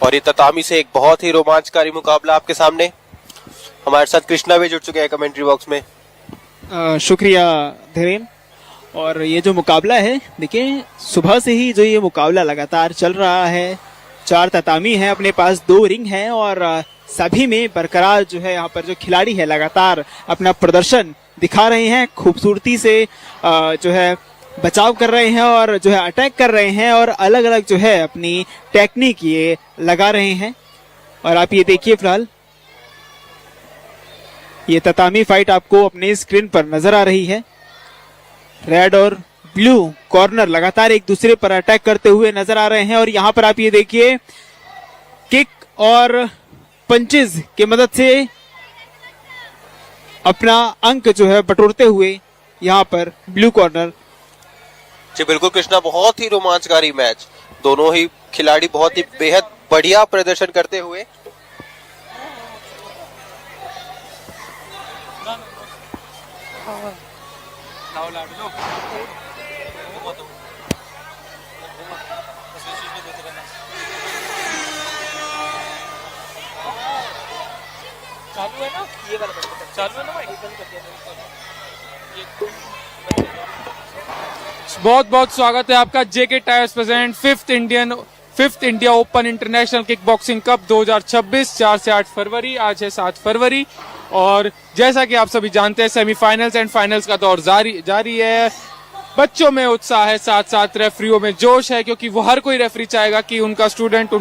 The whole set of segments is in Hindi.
और ये ततामी से एक बहुत ही रोमांचकारी मुकाबला आपके सामने। हमारे साथ कृष्णा भी जुड़ चुके हैं कमेंट्री बॉक्स में। शुक्रिया धीरेन। और ये जो मुकाबला है, देखिए सुबह से ही जो ये मुकाबला लगातार चल रहा है। 4 ततामी है, अपने पास 2 रिंग हैं और सभी में बरकरार जो है यहाँ पर जो खिलाड़ी है लगातार अपना प्रदर्शन दिखा रहे हैं। खूबसूरती से जो है बचाव कर रहे हैं और जो है अटैक कर रहे हैं और अलग अलग जो है अपनी टेक्निक ये लगा रहे हैं। और आप ये देखिए फिलहाल ये ततामी फाइट आपको अपने स्क्रीन पर नजर आ रही है। रेड और ब्लू कॉर्नर लगातार एक दूसरे पर अटैक करते हुए नजर आ रहे हैं। और यहाँ पर आप ये देखिए किक और पंचेस की मदद से अपना अंक जो है बटोरते हुए यहाँ पर ब्लू कॉर्नर। जी बिल्कुल कृष्णा, बहुत ही रोमांचकारी मैच। दोनों ही खिलाड़ी बहुत ही बेहद बढ़िया प्रदर्शन करते हुए। चालू है ना, ये वाला चालू है ना भाई। बहुत बहुत स्वागत है आपका JK tyres present fifth India open international kick boxing cup 2026 4 से 8 फरवरी। आज है 7 फरवरी और जैसा कि आप सभी जानते हैं सेमीफाइनल्स एंड फाइनल्स का दौर जारी है। बच्चों में उत्साह है, साथ साथ रेफरियों में जोश है, क्योंकि वो हर कोई रेफरी चाहेगा कि उनका स्टूडेंट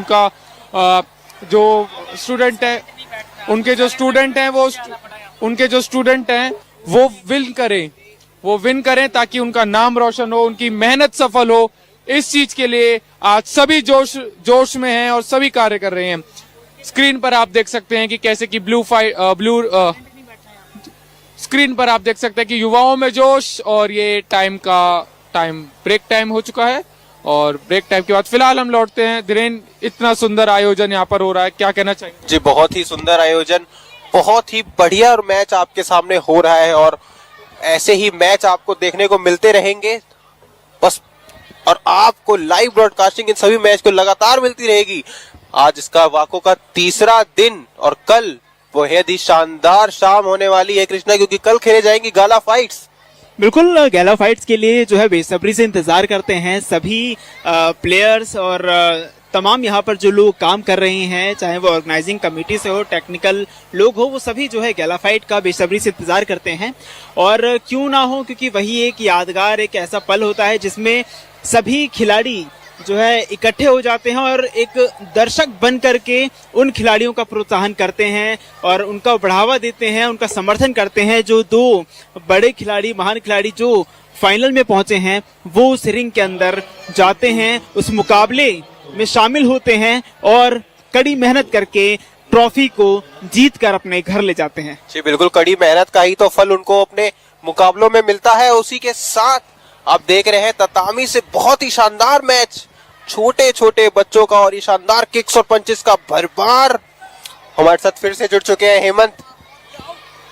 उनके जो स्टूडेंट हैं वो विन करें ताकि उनका नाम रोशन हो, उनकी मेहनत सफल हो। इस चीज के लिए आज सभी जोश में हैं और सभी कार्य कर रहे हैं। स्क्रीन पर आप देख सकते हैं कि कैसे कि स्क्रीन पर आप देख सकते हैं कि युवाओं में जोश। और ये ब्रेक टाइम हो चुका है और ब्रेक टाइम के बाद फिलहाल हम लौटते हैं। धीरेन, इतना सुंदर आयोजन यहाँ पर हो रहा है, क्या कहना चाहेंगे? जी बहुत ही सुंदर आयोजन, बहुत ही बढ़िया और मैच आपके सामने हो रहा है और ऐसे ही मैच आपको देखने को मिलते रहेंगे बस। और आपको लाइव ब्रॉडकास्टिंग इन सभी मैच को लगातार मिलती रहेगी। आज इसका वाको का 3रा दिन और कल बेहद ही शानदार शाम होने वाली है कृष्णा, क्योंकि कल खेले जाएंगी गाला फाइट्स। बिल्कुल, गैला फाइट्स के लिए जो है बेसब्री से इंतजार करते हैं सभी प्लेयर्स और तमाम यहाँ पर जो लोग काम कर रहे हैं, चाहे वो ऑर्गेनाइजिंग कमेटी से हो, टेक्निकल लोग हो, वो सभी जो है गैला फाइट का बेसब्री से इंतजार करते हैं। और क्यों ना हो, क्योंकि वही एक यादगार एक ऐसा पल होता है जिसमें सभी खिलाड़ी जो है इकट्ठे हो जाते हैं और एक दर्शक बन करके उन खिलाड़ियों का प्रोत्साहन करते हैं और उनका बढ़ावा देते हैं, उनका समर्थन करते हैं। जो 2 बड़े खिलाड़ी, महान खिलाड़ी जो फाइनल में पहुंचे हैं, वो उस रिंग के अंदर जाते हैं, उस मुकाबले में शामिल होते हैं और कड़ी मेहनत करके ट्रॉफी को जीत कर अपने घर ले जाते हैं। जी बिल्कुल, कड़ी मेहनत का ही तो फल उनको अपने मुकाबलों में मिलता है। उसी के साथ आप देख रहे हैं ततामी से बहुत ही शानदार मैच, छोटे छोटे बच्चों का और ये शानदार किक्स और पंचेस का भरमार। हमारे साथ फिर से जुड़ चुके हैं हेमंत।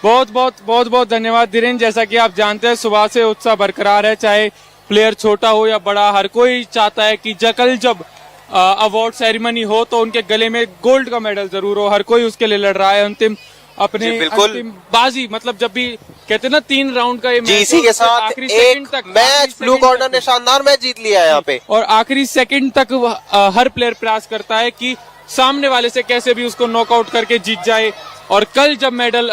बहुत बहुत धन्यवाद धीरेन। जैसा कि आप जानते हैं सुबह से उत्साह बरकरार है, चाहे प्लेयर छोटा हो या बड़ा, हर कोई चाहता है कि कल जब अवार्ड सेरेमनी हो तो उनके गले में गोल्ड का मेडल जरूर हो। हर कोई उसके लिए लड़ रहा है अंतिम बाजी। मतलब जब भी कहते हैं ना 3 राउंड का ये मैच, इसी के साथ एक मैच ब्लू कॉर्नर ने शानदार मैच जीत लिया है यहाँ पे। और आखिरी सेकंड तक हर प्लेयर प्रयास करता है कि सामने वाले से कैसे भी उसको नॉकआउट करके जीत जाए। और कल जब मेडल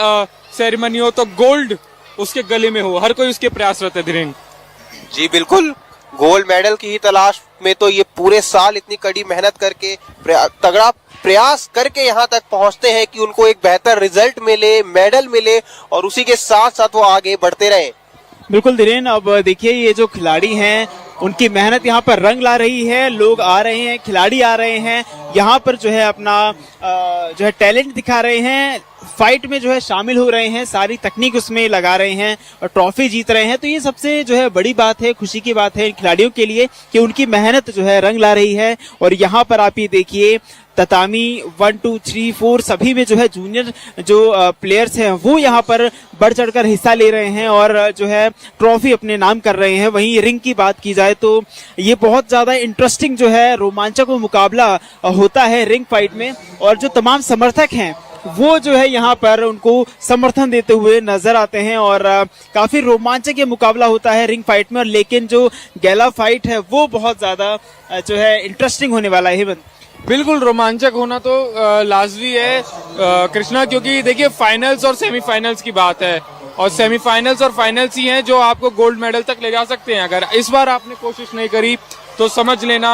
सेरेमनी हो तो गोल्ड उसके गले में हो, हर कोई उसके प्रयासरत है धीरेन। जी बिल्कुल, गोल्ड मेडल की ही तलाश में तो ये पूरे साल इतनी कड़ी मेहनत करके तगड़ा प्रयास करके यहाँ तक पहुँचते हैं कि उनको एक बेहतर रिजल्ट मिले, मेडल मिले और उसी के साथ साथ वो आगे बढ़ते रहे। बिल्कुल धीरेन, अब देखिए ये जो खिलाड़ी हैं उनकी मेहनत यहाँ पर रंग ला रही है। लोग आ रहे हैं, खिलाड़ी आ रहे हैं, यहाँ पर जो है अपना जो है टैलेंट दिखा रहे हैं, फाइट में जो है शामिल हो रहे हैं, सारी तकनीक उसमें लगा रहे हैं और ट्रॉफी जीत रहे हैं। तो ये सबसे जो है बड़ी बात है, खुशी की बात है खिलाड़ियों के लिए कि उनकी मेहनत जो है रंग ला रही है। और यहाँ पर आप ये देखिए ततामी 1, 2, 3, 4 सभी में जो है जूनियर जो प्लेयर्स हैं वो यहाँ पर बढ़ चढ़कर हिस्सा ले रहे हैं और जो है ट्रॉफी अपने नाम कर रहे हैं। वहीं रिंग की बात की जाए तो ये बहुत ज्यादा इंटरेस्टिंग जो है रोमांचक मुकाबला होता है रिंग फाइट में, और जो तमाम समर्थक हैं वो जो है यहाँ पर उनको समर्थन देते हुए नजर आते हैं और काफी रोमांचक ये मुकाबला होता है रिंग फाइट में। और लेकिन जो गैला फाइट है वो बहुत ज्यादा जो है इंटरेस्टिंग होने वाला है। हेमंत, बिल्कुल रोमांचक होना तो लाजमी है कृष्णा, क्योंकि देखिए फाइनल्स और सेमीफाइनल्स की बात है, और सेमीफाइनल्स और फाइनल्स ही हैं जो आपको गोल्ड मेडल तक ले जा सकते हैं। अगर इस बार आपने कोशिश नहीं करी तो समझ लेना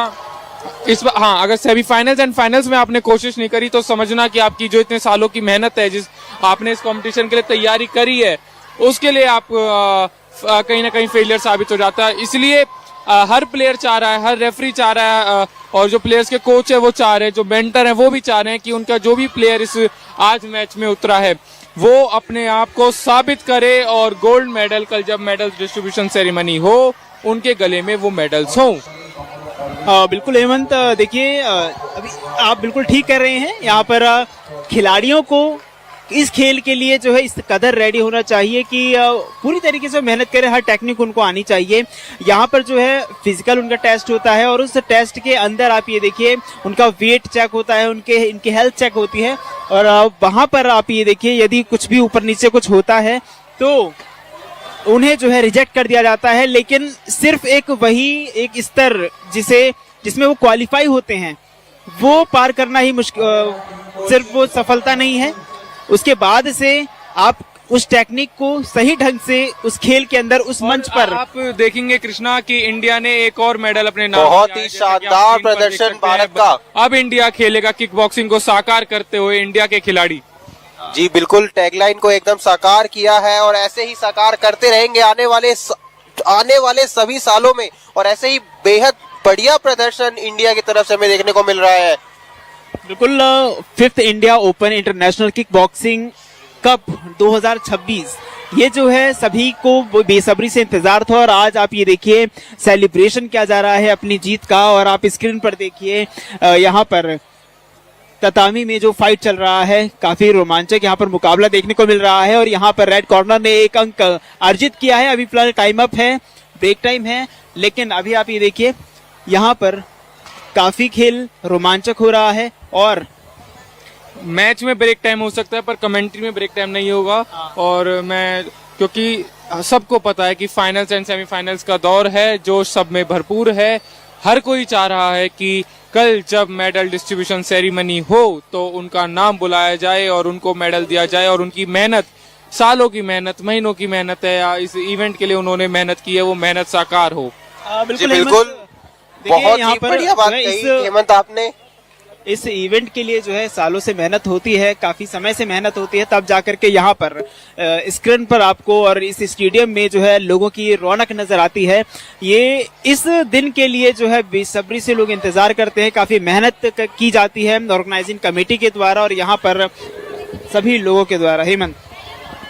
इस बार, हाँ, अगर सेमीफाइनल्स एंड फाइनल्स में आपने कोशिश नहीं करी तो समझना कि आपकी जो इतने सालों की मेहनत है, जिस आपने इस कंपटीशन के लिए तैयारी करी है, उसके लिए आप कहीं ना कहीं फेलियर साबित हो जाता है। इसलिए हर प्लेयर चाह रहा है, हर रेफरी चाह रहा है, और जो प्लेयर्स के कोच है वो चाह रहे हैं, जो मेंटर है वो भी चाह रहे हैं कि उनका जो भी प्लेयर इस आज मैच में उतरा है वो अपने आप को साबित करे और गोल्ड मेडल कल जब मेडल डिस्ट्रीब्यूशन सेरेमनी हो उनके गले में वो मेडल्स हों। बिल्कुल हेमंत, देखिए अभी आप बिल्कुल ठीक कर रहे हैं। यहाँ पर खिलाड़ियों को इस खेल के लिए जो है इस कदर रेडी होना चाहिए कि पूरी तरीके से मेहनत करें, हर टेक्निक उनको आनी चाहिए। यहाँ पर जो है फिजिकल उनका टेस्ट होता है और उस टेस्ट के अंदर आप ये देखिए उनका वेट चेक होता है, इनकी हेल्थ चेक होती है, और वहां पर आप ये देखिए यदि कुछ भी ऊपर नीचे कुछ होता है तो उन्हें जो है रिजेक्ट कर दिया जाता है। लेकिन सिर्फ एक स्तर जिसमें वो क्वालिफाई होते हैं वो पार करना ही मुश्किल, सिर्फ वो सफलता नहीं है, उसके बाद से आप उस टेक्निक को सही ढंग से उस खेल के अंदर उस मंच पर आप देखेंगे कृष्णा कि इंडिया ने एक और मेडल अपने नाम बहुत किया है, ही जैसा कि आप शानदार स्क्रीन पर देख प्रदर्शन सकते हैं। भारत का। अब इंडिया खेलेगा किक बॉक्सिंग को साकार करते हुए इंडिया के खिलाड़ी। जी बिल्कुल, टैगलाइन को एकदम साकार किया है और ऐसे ही साकार करते रहेंगे आने वाले सभी सालों में, और ऐसे ही बेहद बढ़िया प्रदर्शन इंडिया की तरफ से हमें देखने को मिल रहा है। बिल्कुल, 5th India open international kick boxing cup 2026 ये जो है सभी को बेसब्री से इंतजार था, और आज आप ये देखिए सेलिब्रेशन किया जा रहा है अपनी जीत का। और आप स्क्रीन पर देखिए यहाँ पर ततामी में जो फाइट चल रहा है, काफी रोमांचक यहाँ पर मुकाबला देखने को मिल रहा है। और यहाँ पर रेड कॉर्नर ने एक अंक अर्जित किया है। अभी फिलहाल टाइम अप है, ब्रेक टाइम है, लेकिन अभी आप ये देखिए यहाँ पर काफी खेल रोमांचक हो रहा है। और मैच में ब्रेक टाइम हो सकता है पर कमेंट्री में ब्रेक टाइम नहीं होगा। और मैं, क्योंकि सबको पता है कि फाइनल्स एंड सेमीफाइनल्स का दौर है, जो सब में भरपूर है। हर कोई चाह रहा है कि कल जब मेडल डिस्ट्रीब्यूशन सेरेमनी हो तो उनका नाम बुलाया जाए और उनको मेडल दिया जाए, और उनकी मेहनत, सालों की मेहनत, महीनों की मेहनत है, या इस इवेंट के लिए उन्होंने मेहनत की है, वो मेहनत साकार हो। बिल्कुल, बहुत ही बढ़िया बात कही हेमंत आपने। इस इवेंट के लिए जो है सालों से मेहनत होती है, काफी समय से मेहनत होती है, तब जाकर के यहाँ पर स्क्रीन पर आपको और इस स्टेडियम में जो है लोगों की रौनक नजर आती है। ये इस दिन के लिए जो है बेसब्री से लोग इंतजार करते हैं, काफी मेहनत की जाती है ऑर्गेनाइजिंग कमेटी के द्वारा और यहाँ पर सभी लोगों के द्वारा। हेमंत,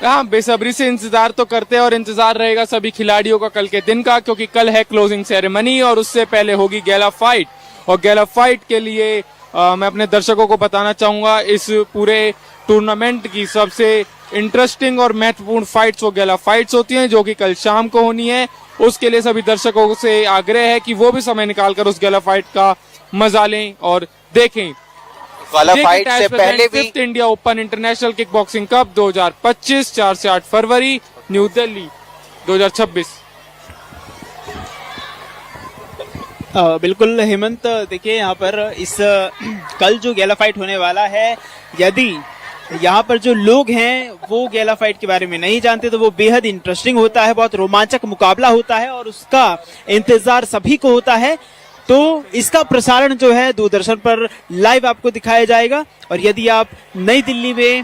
हाँ, बेसब्री से इंतजार तो करते हैं, और इंतजार रहेगा सभी खिलाड़ियों का कल के दिन का, क्योंकि कल है क्लोजिंग सेरेमनी और उससे पहले होगी गैला फाइट। और गैला फाइट के लिए मैं अपने दर्शकों को बताना चाहूंगा, इस पूरे टूर्नामेंट की सबसे इंटरेस्टिंग और महत्वपूर्ण फाइट्स वो गैला फाइट्स होती हैं, जो कि कल शाम को होनी है। उसके लिए सभी दर्शकों से आग्रह है कि वो भी समय निकालकर उस गैला फाइट का मजा लें और देखें। गैला फाइट से पहले भी 5th India open international kick boxing cup 2025 4 से 8 फरवरी न्यू दिल्ली 2026। बिल्कुल हेमंत, देखिए यहाँ पर इस कल जो गैला फाइट होने वाला है, यदि यहाँ पर जो लोग हैं वो गैला फाइट के बारे में नहीं जानते तो वो बेहद इंटरेस्टिंग होता है, बहुत रोमांचक मुकाबला होता है और उसका इंतजार सभी को होता है। तो इसका प्रसारण जो है दूरदर्शन पर लाइव आपको दिखाया जाएगा, और यदि आप नई दिल्ली में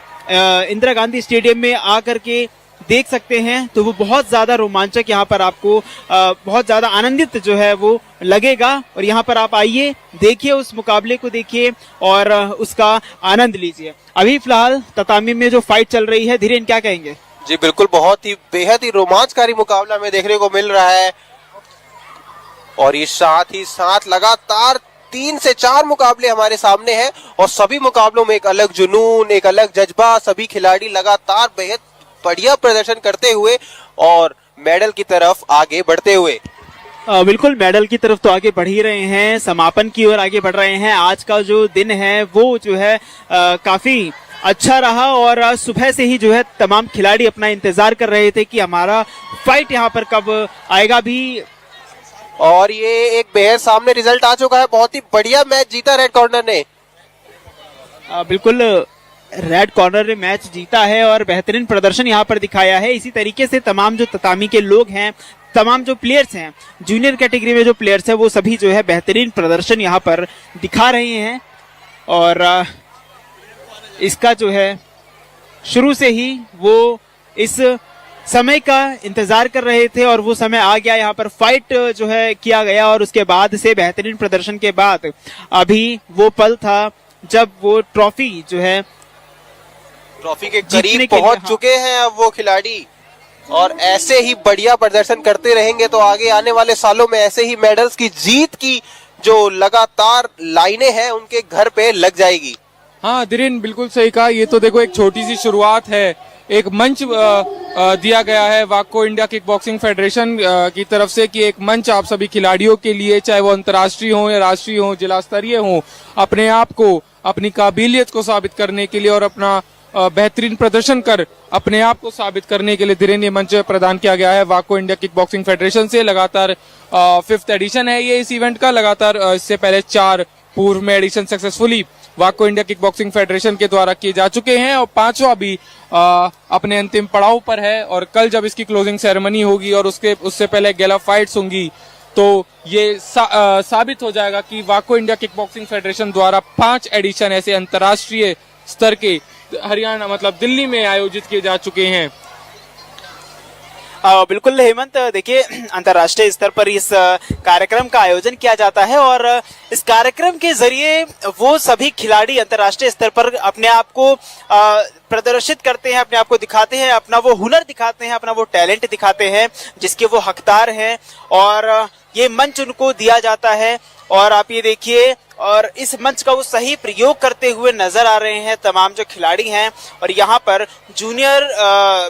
इंदिरा गांधी स्टेडियम में आकर के देख सकते हैं तो वो बहुत ज्यादा रोमांचक, यहाँ पर आपको बहुत ज्यादा आनंदित जो है वो लगेगा। और यहाँ पर आप आइए, देखिए उस मुकाबले को, देखिए और उसका आनंद लीजिए। अभी फिलहाल ततामी में जो फाइट चल रही है, धीरेन क्या कहेंगे? जी बिल्कुल, बहुत ही बेहद ही रोमांचकारी मुकाबला हमें देखने को मिल रहा है, और ये साथ ही साथ लगातार 3 से 4 मुकाबले हमारे सामने हैं और सभी मुकाबलों में एक अलग जुनून, एक अलग जज्बा, सभी खिलाड़ी लगातार बेहद बढ़िया प्रदर्शन करते हुए और मेडल की तरफ आगे बढ़ते हुए। बिल्कुल मेडल की तरफ तो आगे बढ़ ही रहे हैं, समापन की ओर आगे बढ़ रहे हैं। आज का जो दिन है वो जो है काफी अच्छा रहा और आज सुबह से ही जो है तमाम खिलाड़ी अपना इंतजार कर रहे थे कि हमारा फाइट यहाँ पर कब आएगा भी। और ये एक बेहद सामने रिजल्ट आ चुका है, बहुत ही बढ़िया मैच जीता रेड कॉर्नर ने। बिल्कुल रेड कॉर्नर ने मैच जीता है और बेहतरीन प्रदर्शन यहाँ पर दिखाया है। इसी तरीके से तमाम जो ततामी के लोग हैं, तमाम जो प्लेयर्स हैं, जूनियर कैटेगरी में जो प्लेयर्स हैं वो सभी जो है बेहतरीन प्रदर्शन यहाँ पर दिखा रहे हैं और इसका जो है शुरू से ही वो इस समय का इंतजार कर रहे थे और वो समय आ गया। यहाँ पर फाइट जो है किया गया और उसके बाद से बेहतरीन प्रदर्शन के बाद अभी वो पल था जब वो ट्रॉफी जो है ट्रॉफी के करीब पहुंच चुके हैं अब वो खिलाड़ी और ऐसे ही बढ़िया प्रदर्शन करते रहेंगे तो आगे आने वाले सालों में ऐसे ही मेडल्स की जीत की जो लगातार लाइनें हैं उनके घर पे लग जाएगी। हाँ धीरेन, बिल्कुल सही कहा। ये तो देखो एक छोटी सी शुरुआत है, एक मंच दिया गया है वाको इंडिया किक बॉक्सिंग फेडरेशन की तरफ से कि एक मंच आप सभी खिलाड़ियों के लिए, चाहे वो अंतर्राष्ट्रीय हो या राष्ट्रीय हो, जिला स्तरीय हो, अपने आप को, अपनी काबिलियत को साबित करने के लिए और अपना बेहतरीन प्रदर्शन कर अपने आप को साबित करने के लिए धीरेन ये मंच प्रदान किया गया है वाको इंडिया किक बॉक्सिंग फेडरेशन से। लगातार 5th एडिशन है ये इस इवेंट का। लगातार इससे पहले 4 पूर्व में एडिशन सक्सेसफुली वाको इंडिया किक बॉक्सिंग फेडरेशन के द्वारा किए जा चुके हैं और 5वां भी अपने अंतिम पड़ाव पर है। और कल जब इसकी क्लोजिंग सेरेमनी होगी और उससे पहले गैला फाइट्स होंगी तो ये साबित हो जाएगा कि वाको इंडिया किक बॉक्सिंग फेडरेशन द्वारा 5 एडिशन ऐसे अंतर्राष्ट्रीय स्तर के हरियाणा मतलब दिल्ली में आयोजित किए जा चुके हैं। बिल्कुल हेमंत, देखिए अंतर्राष्ट्रीय स्तर पर इस कार्यक्रम का आयोजन किया जाता है और इस कार्यक्रम के जरिए वो सभी खिलाड़ी अंतर्राष्ट्रीय स्तर पर अपने आप को प्रदर्शित करते हैं, अपने आप को दिखाते हैं, अपना वो हुनर दिखाते हैं, अपना वो टैलेंट दिखाते हैं जिसके वो हकदार हैं और ये मंच उनको दिया जाता है। और आप ये देखिए और इस मंच का वो सही प्रयोग करते हुए नजर आ रहे हैं तमाम जो खिलाड़ी हैं। और यहाँ पर जूनियर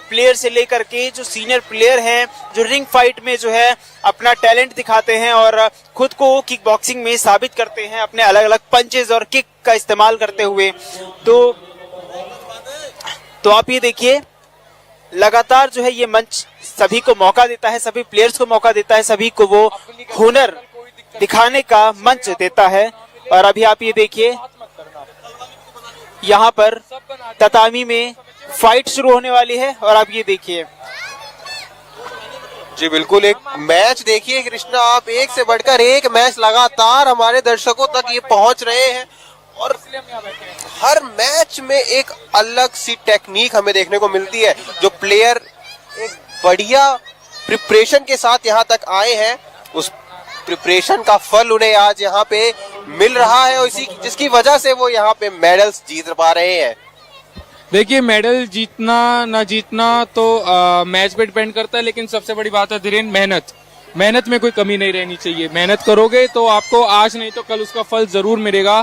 प्लेयर से लेकर के जो सीनियर प्लेयर हैं जो रिंग फाइट में जो है अपना टैलेंट दिखाते हैं और खुद को किक बॉक्सिंग में साबित करते हैं अपने अलग अलग पंचेज और किक का इस्तेमाल करते हुए। तो आप ये देखिए लगातार जो है ये मंच सभी को मौका देता है, सभी प्लेयर्स को मौका देता है, सभी को वो हुनर दिखाने का मंच देता है। और अभी आप ये देखिए यहाँ पर ततामी में फाइट शुरू होने वाली है और आप ये देखिए। जी बिल्कुल, एक मैच देखिए कृष्णा आप, एक से बढ़कर एक मैच लगातार हमारे दर्शकों तक ये पहुंच रहे हैं और हर मैच में एक अलग सी टेक्निक हमें देखने को मिलती है। जो प्लेयर एक बढ़िया प्रिपरेशन के साथ यहाँ तक आए हैं उस प्रिपरेशन का फल उन्हें आज यहाँ पे मिल रहा है और इसी जिसकी वजह से वो यहाँ पे मेडल्स जीत पा रहे हैं। देखिए मेडल जीतना ना जीतना तो मैच पे डिपेंड करता है, लेकिन सबसे बड़ी बात है धीरेन मेहनत में कोई कमी नहीं रहनी चाहिए। मेहनत करोगे तो आपको आज नहीं तो कल उसका फल जरूर मिलेगा।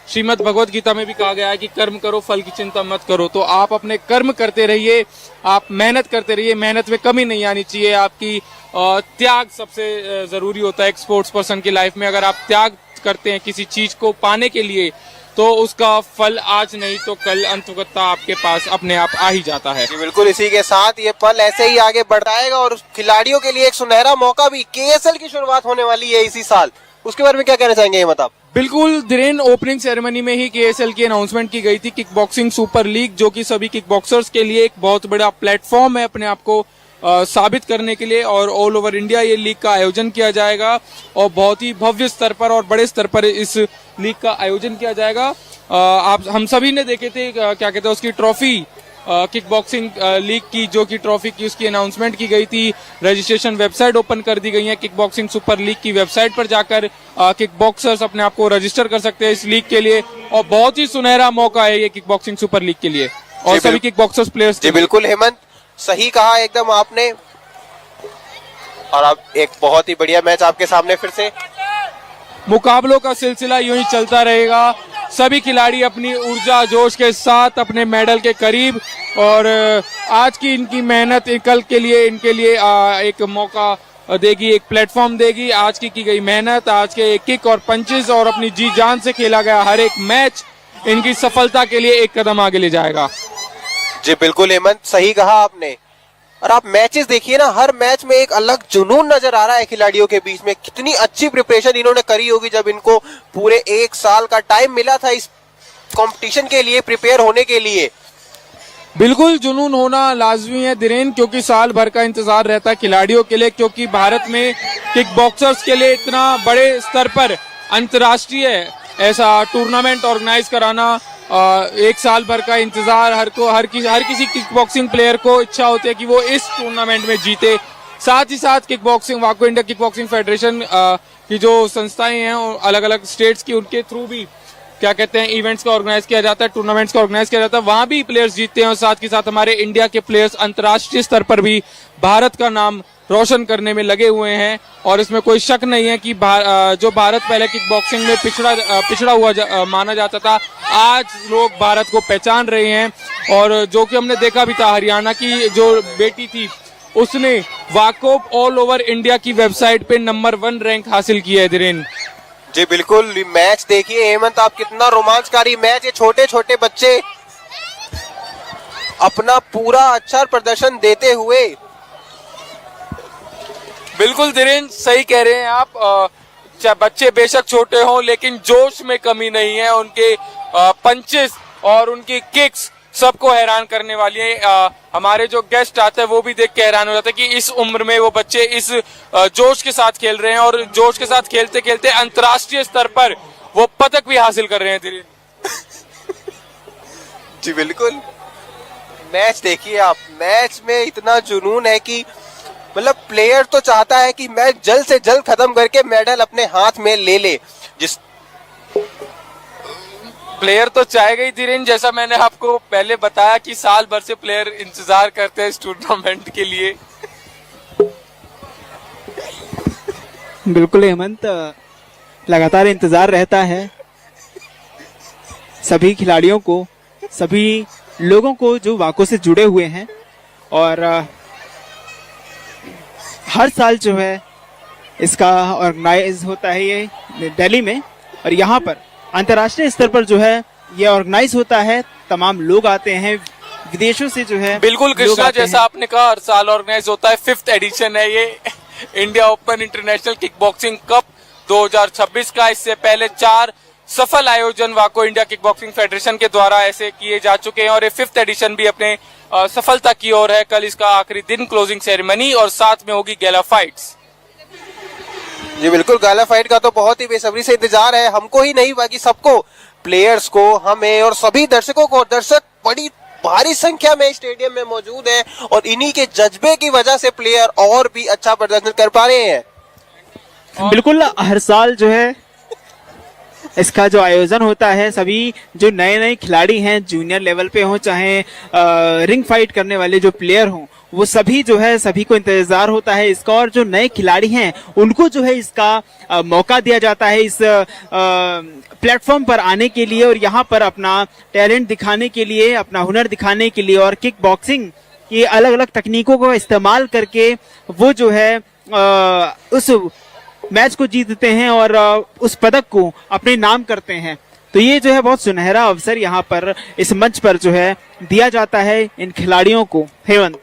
श्रीमद् भगवत गीता में भी कहा गया है कि कर्म करो फल की चिंता मत करो। तो आप अपने कर्म करते रहिए, आप मेहनत करते रहिए, मेहनत में कमी नहीं आनी चाहिए। आपकी त्याग सबसे जरूरी होता है एक स्पोर्ट्स पर्सन की लाइफ में। अगर आप त्याग करते हैं किसी चीज को पाने के लिए तो उसका फल आज नहीं तो कल अंततः आपके पास अपने आप आ ही जाता है। बिल्कुल, इसी के साथ ये पल ऐसे ही आगे बढ़ाएगा और खिलाड़ियों के लिए एक सुनहरा मौका भी, केएसएल की शुरुआत होने वाली है इसी साल, उसके बारे में क्या कहना चाहेंगे हिम्मत आप? बिल्कुल धीरेन, ओपनिंग सेरेमनी में ही केएसएल की अनाउंसमेंट की गई थी किक बॉक्सिंग सुपर लीग, जो कि सभी किक बॉक्सर्स के लिए एक बहुत बड़ा प्लेटफॉर्म है अपने आप को साबित करने के लिए। और ऑल ओवर इंडिया ये लीग का आयोजन किया जाएगा और बहुत ही भव्य स्तर पर और बड़े स्तर पर इस लीग का आयोजन किया जाएगा। आप हम सभी ने देखे थे क्या कहते हैं उसकी ट्रॉफी किक बॉक्सिंग लीग की, जो कि ट्रॉफी की उसकी अनाउंसमेंट की गई थी। रजिस्ट्रेशन वेबसाइट ओपन कर दी गई है किक बॉक्सिंग सुपर लीग की वेबसाइट पर जाकर किक बॉक्सर्स अपने आप को रजिस्टर कर सकते हैं इस लीग के लिए और बहुत ही सुनहरा मौका है ये किक बॉक्सिंग सुपर लीग के लिए और सभी किक बॉक्सर्स प्लेयर्स। जी बिल्कुल हेमंत, सही कहा एकदम आपने। और अब एक बहुत ही बढ़िया मैच आपके सामने फिर से मुकाबलों का सिलसिला यूं ही चलता रहेगा। सभी खिलाड़ी अपनी ऊर्जा जोश के साथ अपने मेडल के करीब, और आज की इनकी मेहनत कल के लिए इनके लिए एक मौका देगी, एक प्लेटफॉर्म देगी। आज की गई मेहनत, आज के किक और पंचेस और अपनी जी जान से खेला गया हर एक मैच इनकी सफलता के लिए एक कदम आगे ले जाएगा। जी बिल्कुल हेमंत, सही कहा आपने। और आप मैचेस देखिए ना, हर मैच में एक अलग जुनून नजर आ रहा है खिलाड़ियों के बीच में। कितनी अच्छी प्रिपरेशन इन्होंने करी होगी जब इनको पूरे 1 साल का टाइम मिला था इस कंपटीशन के लिए प्रिपेयर होने के लिए। बिल्कुल जुनून होना लाजमी है धीरेन, क्योंकि साल भर का इंतजार रहता है खिलाड़ियों के लिए, क्योंकि भारत में किक बॉक्सर्स के लिए इतना बड़े स्तर पर अंतर्राष्ट्रीय ऐसा टूर्नामेंट ऑर्गेनाइज कराना, 1 साल भर का इंतजार हर किसी किक बॉक्सिंग प्लेयर को इच्छा होती है कि वो इस टूर्नामेंट में जीते। साथ ही साथ किक बॉक्सिंग वाको इंडिया किक बॉक्सिंग फेडरेशन की जो संस्थाएं हैं अलग अलग स्टेट्स की, उनके थ्रू भी क्या कहते हैं इवेंट्स का ऑर्गेनाइज किया जाता है, टूर्नामेंट्स का ऑर्गेनाइज किया जाता है, वहां भी प्लेयर्स जीतते हैं। और साथ ही साथ हमारे इंडिया के प्लेयर्स अंतर्राष्ट्रीय स्तर पर भी भारत का नाम रोशन करने में लगे हुए हैं। और इसमें कोई शक नहीं है कि जो भारत पहले किक बॉक्सिंग में पिछड़ा हुआ माना जाता था, आज लोग भारत को पहचान रहे हैं। और जो कि हमने देखा भी था, हरियाणा की जो बेटी थी उसने वाकोब ऑल ओवर इंडिया की वेबसाइट पे नंबर 1 रैंक हासिल किया है धीरेन। जी बिल्कुल, मैच देखिए हेमंत आप, कितना रोमांचकारी मैच। ये छोटे छोटे बच्चे अपना पूरा अच्छा प्रदर्शन देते हुए। बिल्कुल धीरेन, सही कह रहे हैं आप। बच्चे बेशक छोटे हों लेकिन जोश में कमी नहीं है। उनके पंचेस और उनकी किक्स सबको हैरान करने वाली है। हमारे जो गेस्ट आते हैं वो भी देख के हैरान हो जाते हैं कि इस उम्र में वो बच्चे इस जोश के साथ खेल रहे हैं, और जोश के साथ खेलते खेलते अंतर्राष्ट्रीय स्तर पर वो पदक भी हासिल कर रहे हैं धीरेन। जी बिल्कुल, मैच देखिए आप, मैच में इतना जुनून है कि मतलब प्लेयर तो चाहता है कि मैच जल्द से जल्द खत्म करके मेडल अपने हाथ में ले ले। जिस प्लेयर तो चाहेगा ही धीरेन, जैसा मैंने आपको पहले बताया कि साल भर से प्लेयर इंतजार करते हैं इस टूर्नामेंट के लिए। बिल्कुल हेमंत, लगातार इंतजार रहता है सभी खिलाड़ियों को, सभी लोगों को जो वाको से जुड़े हुए हैं। और हर साल जो है इसका ऑर्गेनाइज होता है ये दिल्ली में, और यहाँ पर अंतर्राष्ट्रीय स्तर पर जो है ये ऑर्गेनाइज होता है। तमाम लोग आते हैं विदेशों से जो है। बिल्कुल कृष्णा, जैसा आपने कहा हर साल ऑर्गेनाइज होता है। 5th एडिशन है ये India open international kick boxing cup 2026 का। इससे पहले 4 सफल आयोजन वाको इंडिया किक बॉक्सिंग फेडरेशन के द्वारा ऐसे किए जा चुके हैं, और ये 5th एडिशन भी अपने सफलता की ओर है। कल इसका आखिरी दिन, क्लोजिंग सेरेमनी, और साथ में होगी गैला फाइट्स। जी बिल्कुल, गाला फाइट का तो बहुत ही बेसब्री से इंतजार है, हमको ही नहीं बाकी सबको, प्लेयर्स को, हमें और सभी दर्शकों को। दर्शक बड़ी भारी संख्या में स्टेडियम में मौजूद है, और इन्हीं के जज्बे की वजह से प्लेयर और भी अच्छा प्रदर्शन कर पा रहे हैं। बिल्कुल, हर साल जो है इसका जो आयोजन होता है, सभी जो नए नए खिलाड़ी हैं, जूनियर लेवल पे हों चाहे रिंग फाइट करने वाले जो प्लेयर हों, वो सभी जो है, सभी को इंतजार होता है इसका। और जो नए खिलाड़ी हैं उनको जो है इसका मौका दिया जाता है इस प्लेटफॉर्म पर आने के लिए, और यहाँ पर अपना टैलेंट दिखाने के लिए, अपना हुनर दिखाने के लिए, और किक बॉक्सिंग की अलग अलग तकनीकों को इस्तेमाल करके वो जो है उस मैच को जीतते हैं और उस पदक को अपने नाम करते हैं। तो ये जो है बहुत सुनहरा अवसर यहाँ पर इस मंच पर जो है दिया जाता है इन खिलाड़ियों को। हेमंत,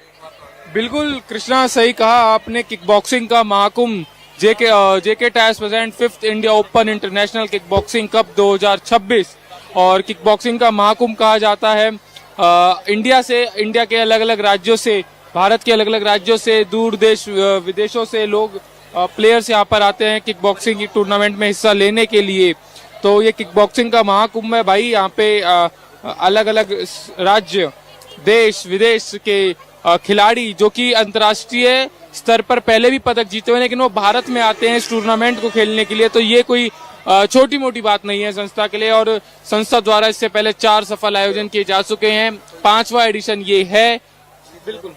बिल्कुल कृष्णा, सही कहा आपने। किक बॉक्सिंग का महाकुंभ JK tyres present 5th India open international kick boxing cup 2026, और किक बॉक्सिंग का महाकुंभ कहा जाता है। इंडिया के अलग अलग राज्यों से, भारत के अलग अलग राज्यों से, दूर देश विदेशों से लोग प्लेयर्स यहाँ पर आते हैं किक बॉक्सिंग की टूर्नामेंट में हिस्सा लेने के लिए। तो ये किक बॉक्सिंग का महाकुंभ है भाई। यहाँ पे अलग अलग राज्य, देश विदेश के खिलाड़ी जो कि अंतर्राष्ट्रीय स्तर पर पहले भी पदक जीते हुए, लेकिन वो भारत में आते हैं इस टूर्नामेंट को खेलने के लिए। तो ये कोई छोटी मोटी बात नहीं है संस्था के लिए, और संस्था द्वारा इससे पहले 4 सफल आयोजन किए जा चुके हैं। 5वां एडिशन ये है। बिल्कुल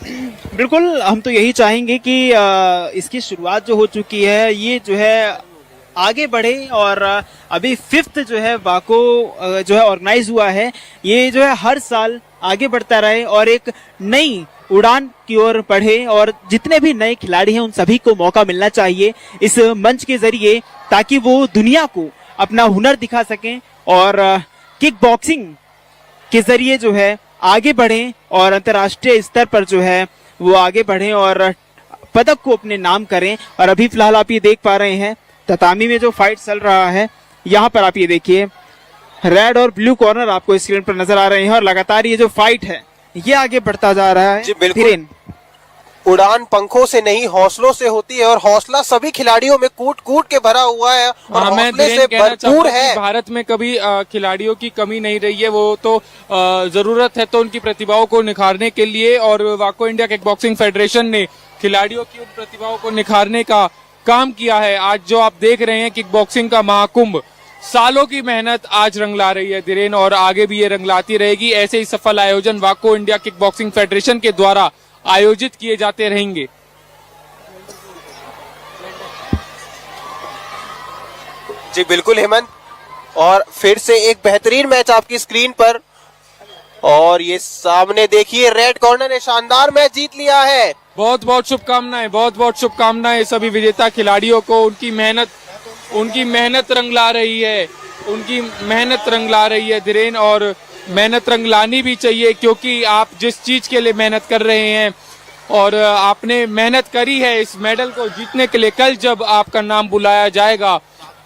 बिल्कुल, हम तो यही चाहेंगे कि इसकी शुरुआत जो हो चुकी है ये जो है आगे बढ़े और अभी 5th जो है वाको जो है ऑर्गेनाइज हुआ है, ये जो है हर साल आगे बढ़ता रहे और एक नई उड़ान की ओर बढ़े और जितने भी नए खिलाड़ी हैं उन सभी को मौका मिलना चाहिए इस मंच के जरिए, ताकि वो दुनिया को अपना हुनर दिखा सकें और किक बॉक्सिंग के जरिए जो है आगे बढ़ें और अंतर्राष्ट्रीय स्तर पर जो है वो आगे बढ़ें और पदक को अपने नाम करें। और अभी फिलहाल आप ये देख पा रहे हैं ततामी में जो फाइट चल रहा है, यहाँ पर आप ये देखिए रेड और ब्लू कॉर्नर आपको स्क्रीन पर नजर आ रहे हैं और लगातार ये जो फाइट है ये आगे बढ़ता जा रहा है। जी बिल्कुल, धीरेन, उड़ान पंखों से नहीं हौसलों से होती है और हौसला सभी खिलाड़ियों में कूट कूट के भरा हुआ है और हाँ, मैं हौसले से धीरेन कहना भरपूर चाहूंगा है। कि भारत में कभी खिलाड़ियों की कमी नहीं रही है, वो तो जरूरत है तो उनकी प्रतिभाओं को निखारने के लिए, और वाको इंडिया किक बॉक्सिंग फेडरेशन ने खिलाड़ियों की उन प्रतिभाओं को निखारने का काम किया है। आज जो आप देख रहे हैं किक बॉक्सिंग का महाकुंभ, सालों की मेहनत आज रंग ला रही है धीरेन, और आगे भी ये रंग लाती रहेगी। ऐसे ही सफल आयोजन वाको इंडिया किक बॉक्सिंग फेडरेशन के द्वारा आयोजित किए जाते रहेंगे। जी बिल्कुल हेमंत, और फिर से एक बेहतरीन मैच आपकी स्क्रीन पर, और ये सामने देखिए रेड कॉर्नर ने शानदार मैच जीत लिया है। बहुत बहुत शुभकामनाएं, बहुत बहुत शुभकामनाएं सभी विजेता खिलाड़ियों को। उनकी मेहनत रंग ला रही है, उनकी मेहनत रंग ला रही है धीरेन, और मेहनत रंग लानी भी चाहिए, क्योंकि आप जिस चीज के लिए मेहनत कर रहे हैं और आपने मेहनत करी है इस मेडल को जीतने के लिए, कल जब आपका नाम बुलाया जाएगा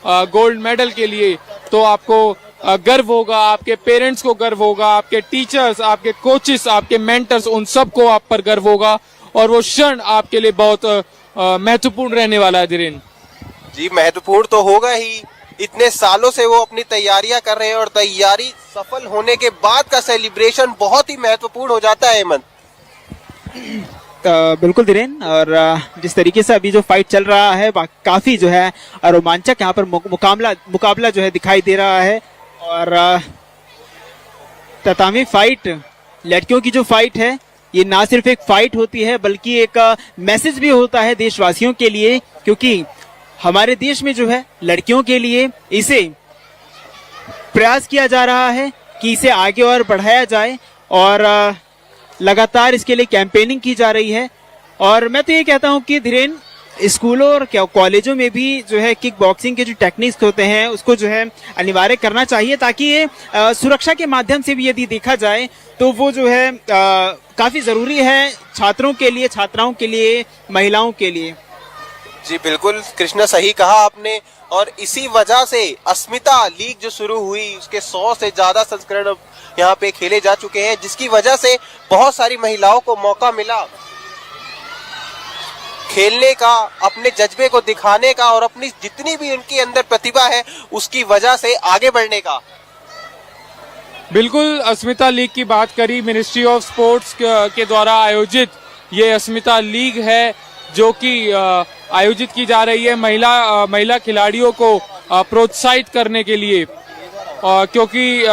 गोल्ड मेडल के लिए तो आपको गर्व होगा, आपके पेरेंट्स को गर्व होगा, आपके टीचर्स, आपके कोचेस, आपके मेंटर्स, उन सबको आप पर गर्व होगा, और वो क्षण आपके लिए बहुत महत्वपूर्ण रहने वाला है धीरेन। जी महत्वपूर्ण तो होगा ही, इतने सालों से वो अपनी तैयारियां कर रहे हैं और तैयारी सफल होने के बाद का सेलिब्रेशन बहुत ही महत्वपूर्ण हो जाता है हेमंत। बिल्कुल धीरेन, और जिस तरीके से अभी जो फाइट चल रहा है काफी जो है रोमांचक यहाँ पर मुकाबला जो है दिखाई दे रहा है। और ततामी फाइट, लड़कियों की जो फाइट है ये ना सिर्फ एक फाइट होती है बल्कि एक मैसेज भी होता है देशवासियों के लिए, क्योंकि हमारे देश में जो है लड़कियों के लिए इसे प्रयास किया जा रहा है कि इसे आगे और बढ़ाया जाए, और लगातार इसके लिए कैंपेनिंग की जा रही है। और मैं तो ये कहता हूँ कि धीरेन स्कूलों और कॉलेजों में भी जो है किक बॉक्सिंग के जो टेक्निक्स होते हैं उसको जो है अनिवार्य करना चाहिए, ताकि ये सुरक्षा के माध्यम से भी यदि देखा जाए तो वो जो है काफी जरूरी है छात्रों के लिए, छात्राओं के लिए, महिलाओं के लिए। जी बिल्कुल कृष्णा, सही कहा आपने, और इसी वजह से अस्मिता लीग जो शुरू हुई उसके 100 से ज्यादा संस्करण यहाँ पे खेले जा चुके हैं, जिसकी वजह से बहुत सारी महिलाओं को मौका मिला खेलने का, अपने जज्बे को दिखाने का और अपनी जितनी भी उनके अंदर प्रतिभा है उसकी वजह से आगे बढ़ने का। बिल्कुल, अस्मिता लीग की बात करी, मिनिस्ट्री ऑफ स्पोर्ट्स के द्वारा आयोजित ये अस्मिता लीग है जो कि आयोजित की जा रही है महिला खिलाड़ियों को प्रोत्साहित करने के लिए, क्योंकि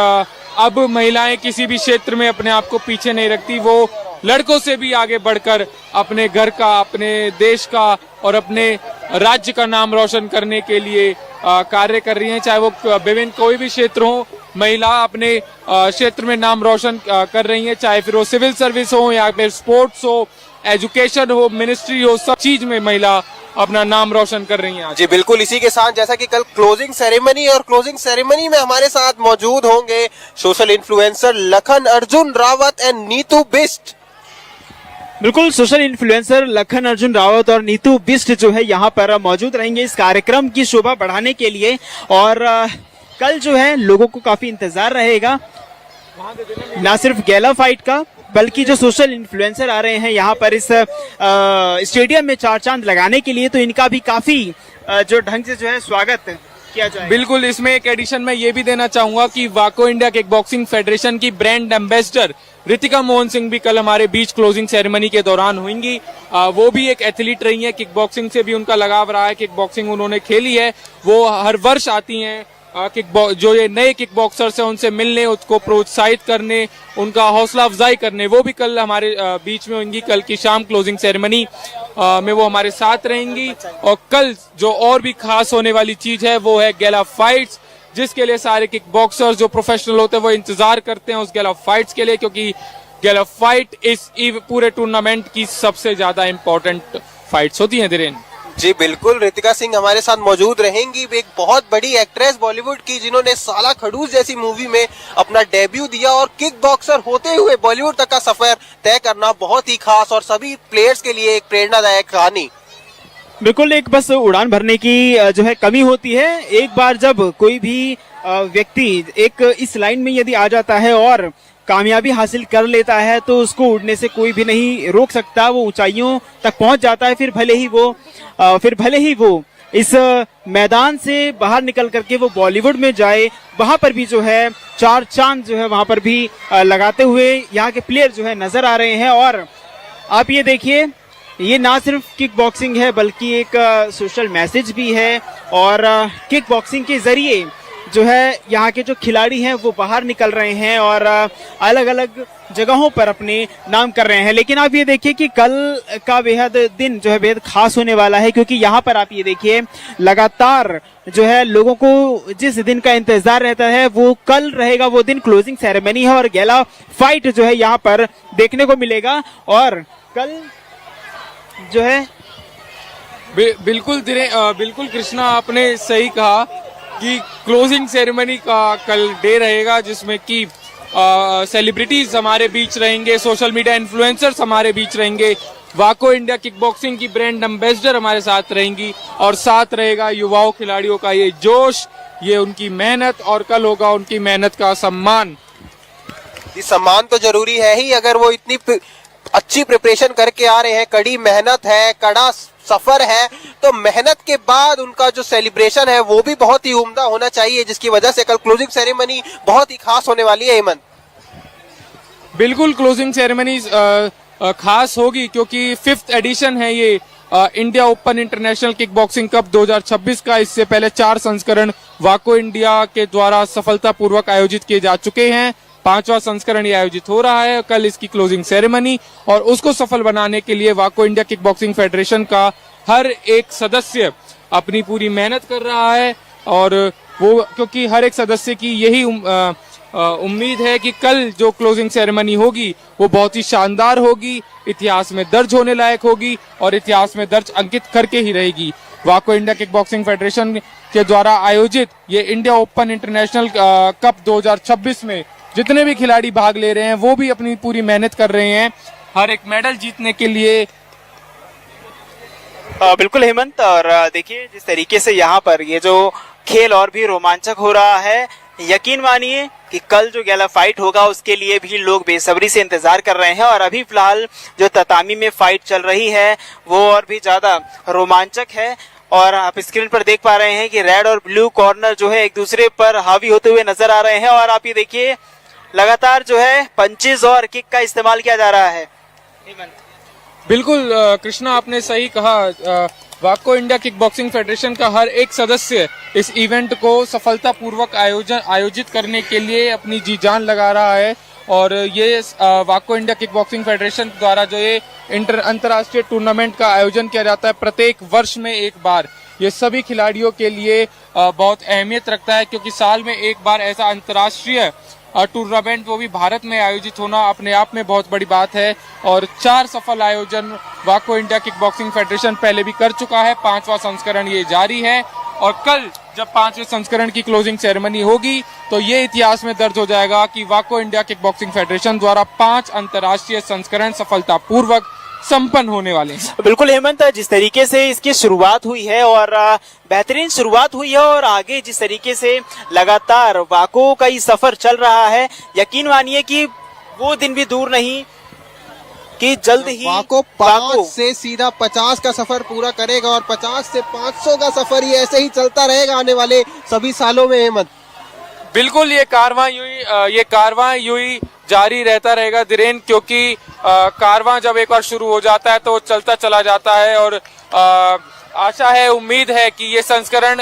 अब महिलाएं किसी भी क्षेत्र में अपने आप को पीछे नहीं रखती, वो लड़कों से भी आगे बढ़कर अपने घर का, अपने देश का और अपने राज्य का नाम रोशन करने के लिए कार्य कर रही हैं। चाहे वो विभिन्न कोई भी क्षेत्र हो, महिला अपने क्षेत्र में नाम रोशन कर रही हैं, चाहे फिर वो सिविल सर्विस हो या फिर स्पोर्ट्स हो, एजुकेशन हो, मिनिस्ट्री हो, सब चीज में महिला अपना नाम रोशन कर रही हैं। जी बिल्कुल, इसी के साथ जैसा कि कल क्लोजिंग सेरेमनी, और क्लोजिंग सेरेमनी में हमारे साथ मौजूद होंगे social influencer Lakhan Arjun Rawat and Neetu Bisht. बिल्कुल, सोशल इन्फ्लुएंसर लखन अर्जुन रावत और नीतू बिस्ट जो है यहाँ पर मौजूद रहेंगे इस कार्यक्रम की शोभा बढ़ाने के लिए। और कल जो है लोगों को काफी इंतजार रहेगा ना सिर्फ गैला फाइट का, बल्कि जो सोशल इन्फ्लुएंसर आ रहे हैं यहाँ पर इस स्टेडियम में चार चांद लगाने के लिए, तो इनका भी काफी जो ढंग से जो है स्वागत किया जाए। बिल्कुल, इसमें एक एडिशन में ये भी देना चाहूंगा कि वाको इंडिया किक बॉक्सिंग फेडरेशन की ब्रांड एम्बेसडर रितिका मोहन सिंह भी कल हमारे बीच क्लोजिंग सेरेमनी के दौरान हुएंगी। वो भी एक एथलीट रही हैं, किक बॉक्सिंग से भी उनका लगाव रहा है, किक बॉक्सिंग उन्होंने खेली है, वो हर वर्ष आती हैं जो ये नए किक बॉक्सर्स हैं उनसे मिलने, उसको प्रोत्साहित करने, उनका हौसला अफजाई करने, वो भी कल हमारे बीच में होंगी। कल की शाम क्लोजिंग सेरेमनी में वो हमारे साथ रहेंगी। और कल जो और भी खास होने वाली चीज है वो है गैला फाइट्स, जिसके लिए सारे किक बॉक्सर्स जो प्रोफेशनल होते हैं वो इंतजार करते हैं उस गैला फाइट्स के लिए, क्योंकि गैला फाइट इस पूरे टूर्नामेंट की सबसे ज्यादा इंपॉर्टेंट फाइट्स होती हैं। धीरेन जी बिल्कुल, रितिका सिंह हमारे साथ मौजूद रहेंगी, एक बहुत बड़ी एक्ट्रेस बॉलीवुड की जिन्होंने साला खड़ूस जैसी मूवी में अपना डेब्यू दिया और किक बॉक्सर होते हुए बॉलीवुड तक का सफर तय करना बहुत ही खास और सभी प्लेयर्स के लिए एक प्रेरणादायक कहानी। बिल्कुल, एक बस उड़ान भरने की जो है कमी होती है। एक बार जब कोई भी व्यक्ति एक इस लाइन में यदि आ जाता है और कामयाबी हासिल कर लेता है तो उसको उड़ने से कोई भी नहीं रोक सकता। वो ऊंचाइयों तक पहुंच जाता है, फिर भले ही वो इस मैदान से बाहर निकल करके वो बॉलीवुड में जाए, वहां पर भी जो है चार चांद जो है वहां पर भी लगाते हुए यहाँ के प्लेयर जो है नजर आ रहे हैं। और आप ये देखिए, ये ना सिर्फ किक बॉक्सिंग है बल्कि एक सोशल मैसेज भी है। और किक बॉक्सिंग के जरिए जो है यहाँ के जो खिलाड़ी हैं वो बाहर निकल रहे हैं और अलग अलग जगहों पर अपने नाम कर रहे हैं। लेकिन आप ये देखिए कि कल का बेहद दिन जो है बेहद खास होने वाला है, क्योंकि यहाँ पर आप ये देखिए लगातार जो है लोगों को जिस दिन का इंतजार रहता है वो कल रहेगा। वो दिन क्लोजिंग सेरेमनी है और गैला फाइट जो है यहाँ पर देखने को मिलेगा। और कल जो है बिल्कुल कृष्णा, आपने सही कहा कि क्लोजिंग सेरेमनी का कल डे रहेगा, जिसमें कि सेलिब्रिटीज हमारे बीच रहेंगे, सोशल मीडिया इन्फ्लुएंसर्स हमारे बीच रहेंगे, वाको इंडिया किक बॉक्सिंग की ब्रांड एम्बेसडर हमारे साथ रहेंगी और साथ रहेगा युवाओं खिलाड़ियों का ये जोश, ये उनकी मेहनत, और कल होगा उनकी मेहनत का सम्मान। ये सम्मान तो जरूरी है ही, अगर वो इतनी अच्छी प्रिपरेशन करके आ रहे हैं, कड़ी मेहनत है, कड़ा सफर है, तो मेहनत के बाद उनका जो सेलिब्रेशन है वो भी बहुत ही उम्दा होना चाहिए, जिसकी वजह से कल क्लोजिंग सेरेमनी बहुत ही खास होने वाली है। हेमंत, बिल्कुल क्लोजिंग सेरेमनी खास होगी क्योंकि 5th एडिशन है ये India open international kick boxing cup 2026 का। इससे पहले 4 संस्करण वाको इंडिया के द्वारा सफलतापूर्वक आयोजित किए जा चुके हैं। 5वां संस्करण ये आयोजित हो रहा है। कल इसकी क्लोजिंग सेरेमनी, और उसको सफल बनाने के लिए वाको इंडिया किक बॉक्सिंग फेडरेशन का हर एक सदस्य अपनी पूरी मेहनत कर रहा है। और वो क्योंकि हर एक सदस्य की यही उम्मीद है कि कल जो क्लोजिंग सेरेमनी होगी वो बहुत ही शानदार होगी, इतिहास में दर्ज होने लायक होगी और इतिहास में दर्ज अंकित करके ही रहेगी। वाको इंडिया किक बॉक्सिंग फेडरेशन के द्वारा आयोजित ये इंडिया ओपन इंटरनेशनल कप 2026 में जितने भी खिलाड़ी भाग ले रहे हैं वो भी अपनी पूरी मेहनत कर रहे हैं हर एक मेडल जीतने के लिए। बिल्कुल हेमंत, और देखिए जिस तरीके से यहाँ पर ये जो खेल और भी रोमांचक हो रहा है, यकीन मानिए कि कल जो गैला फाइट होगा उसके लिए भी लोग बेसब्री से इंतजार कर रहे हैं। और अभी फिलहाल जो ततामी में फाइट चल रही है वो और भी ज्यादा रोमांचक है। और आप स्क्रीन पर देख पा रहे हैं कि रेड और ब्लू कॉर्नर जो है एक दूसरे पर हावी होते हुए नजर आ रहे हैं। और आप ये देखिए लगातार जो है पंचेज और किक का इस्तेमाल किया जा रहा है। बिल्कुल कृष्णा, आपने सही कहा। वाको इंडिया किक बॉक्सिंग फेडरेशन का हर एक सदस्य इस इवेंट को सफलतापूर्वक आयोजित करने के लिए अपनी जी जान लगा रहा है। और ये वाको इंडिया किक बॉक्सिंग फेडरेशन द्वारा जो ये अंतर्राष्ट्रीय टूर्नामेंट का आयोजन किया जाता है प्रत्येक वर्ष में एक बार, ये सभी खिलाड़ियों के लिए बहुत अहमियत रखता है, क्योंकि साल में एक बार ऐसा अंतर्राष्ट्रीय टूर्नामेंट वो भी भारत में आयोजित होना अपने आप में बहुत बड़ी बात है। और 4 सफल आयोजन वाको इंडिया किक बॉक्सिंग फेडरेशन पहले भी कर चुका है। 5वां संस्करण ये जारी है। और कल जब 5वें संस्करण की क्लोजिंग सेरेमनी होगी तो ये इतिहास में दर्ज हो जाएगा कि वाको इंडिया किक बॉक्सिंग फेडरेशन द्वारा 5 अंतर्राष्ट्रीय संस्करण सफलतापूर्वक संपन्न होने वाले हैं। बिल्कुल हेमंत, जिस तरीके से इसकी शुरुआत हुई है और बेहतरीन शुरुआत हुई है, और आगे जिस तरीके से लगातार वाको का ये सफर चल रहा है, यकीन मानिए कि वो दिन भी दूर नहीं कि जल्द ही वाको 5 से सीधा 50 का सफर पूरा करेगा और 50 से 500 का सफर ये ऐसे ही चलता रहेगा आने वाले सभी सालों में। हेमंत, बिल्कुल ये कारवां यूं ही जारी रहता रहेगा धीरेन, क्योंकि कारवां जब एक बार शुरू हो जाता है तो चलता चला जाता है। और आशा है, उम्मीद है कि ये संस्करण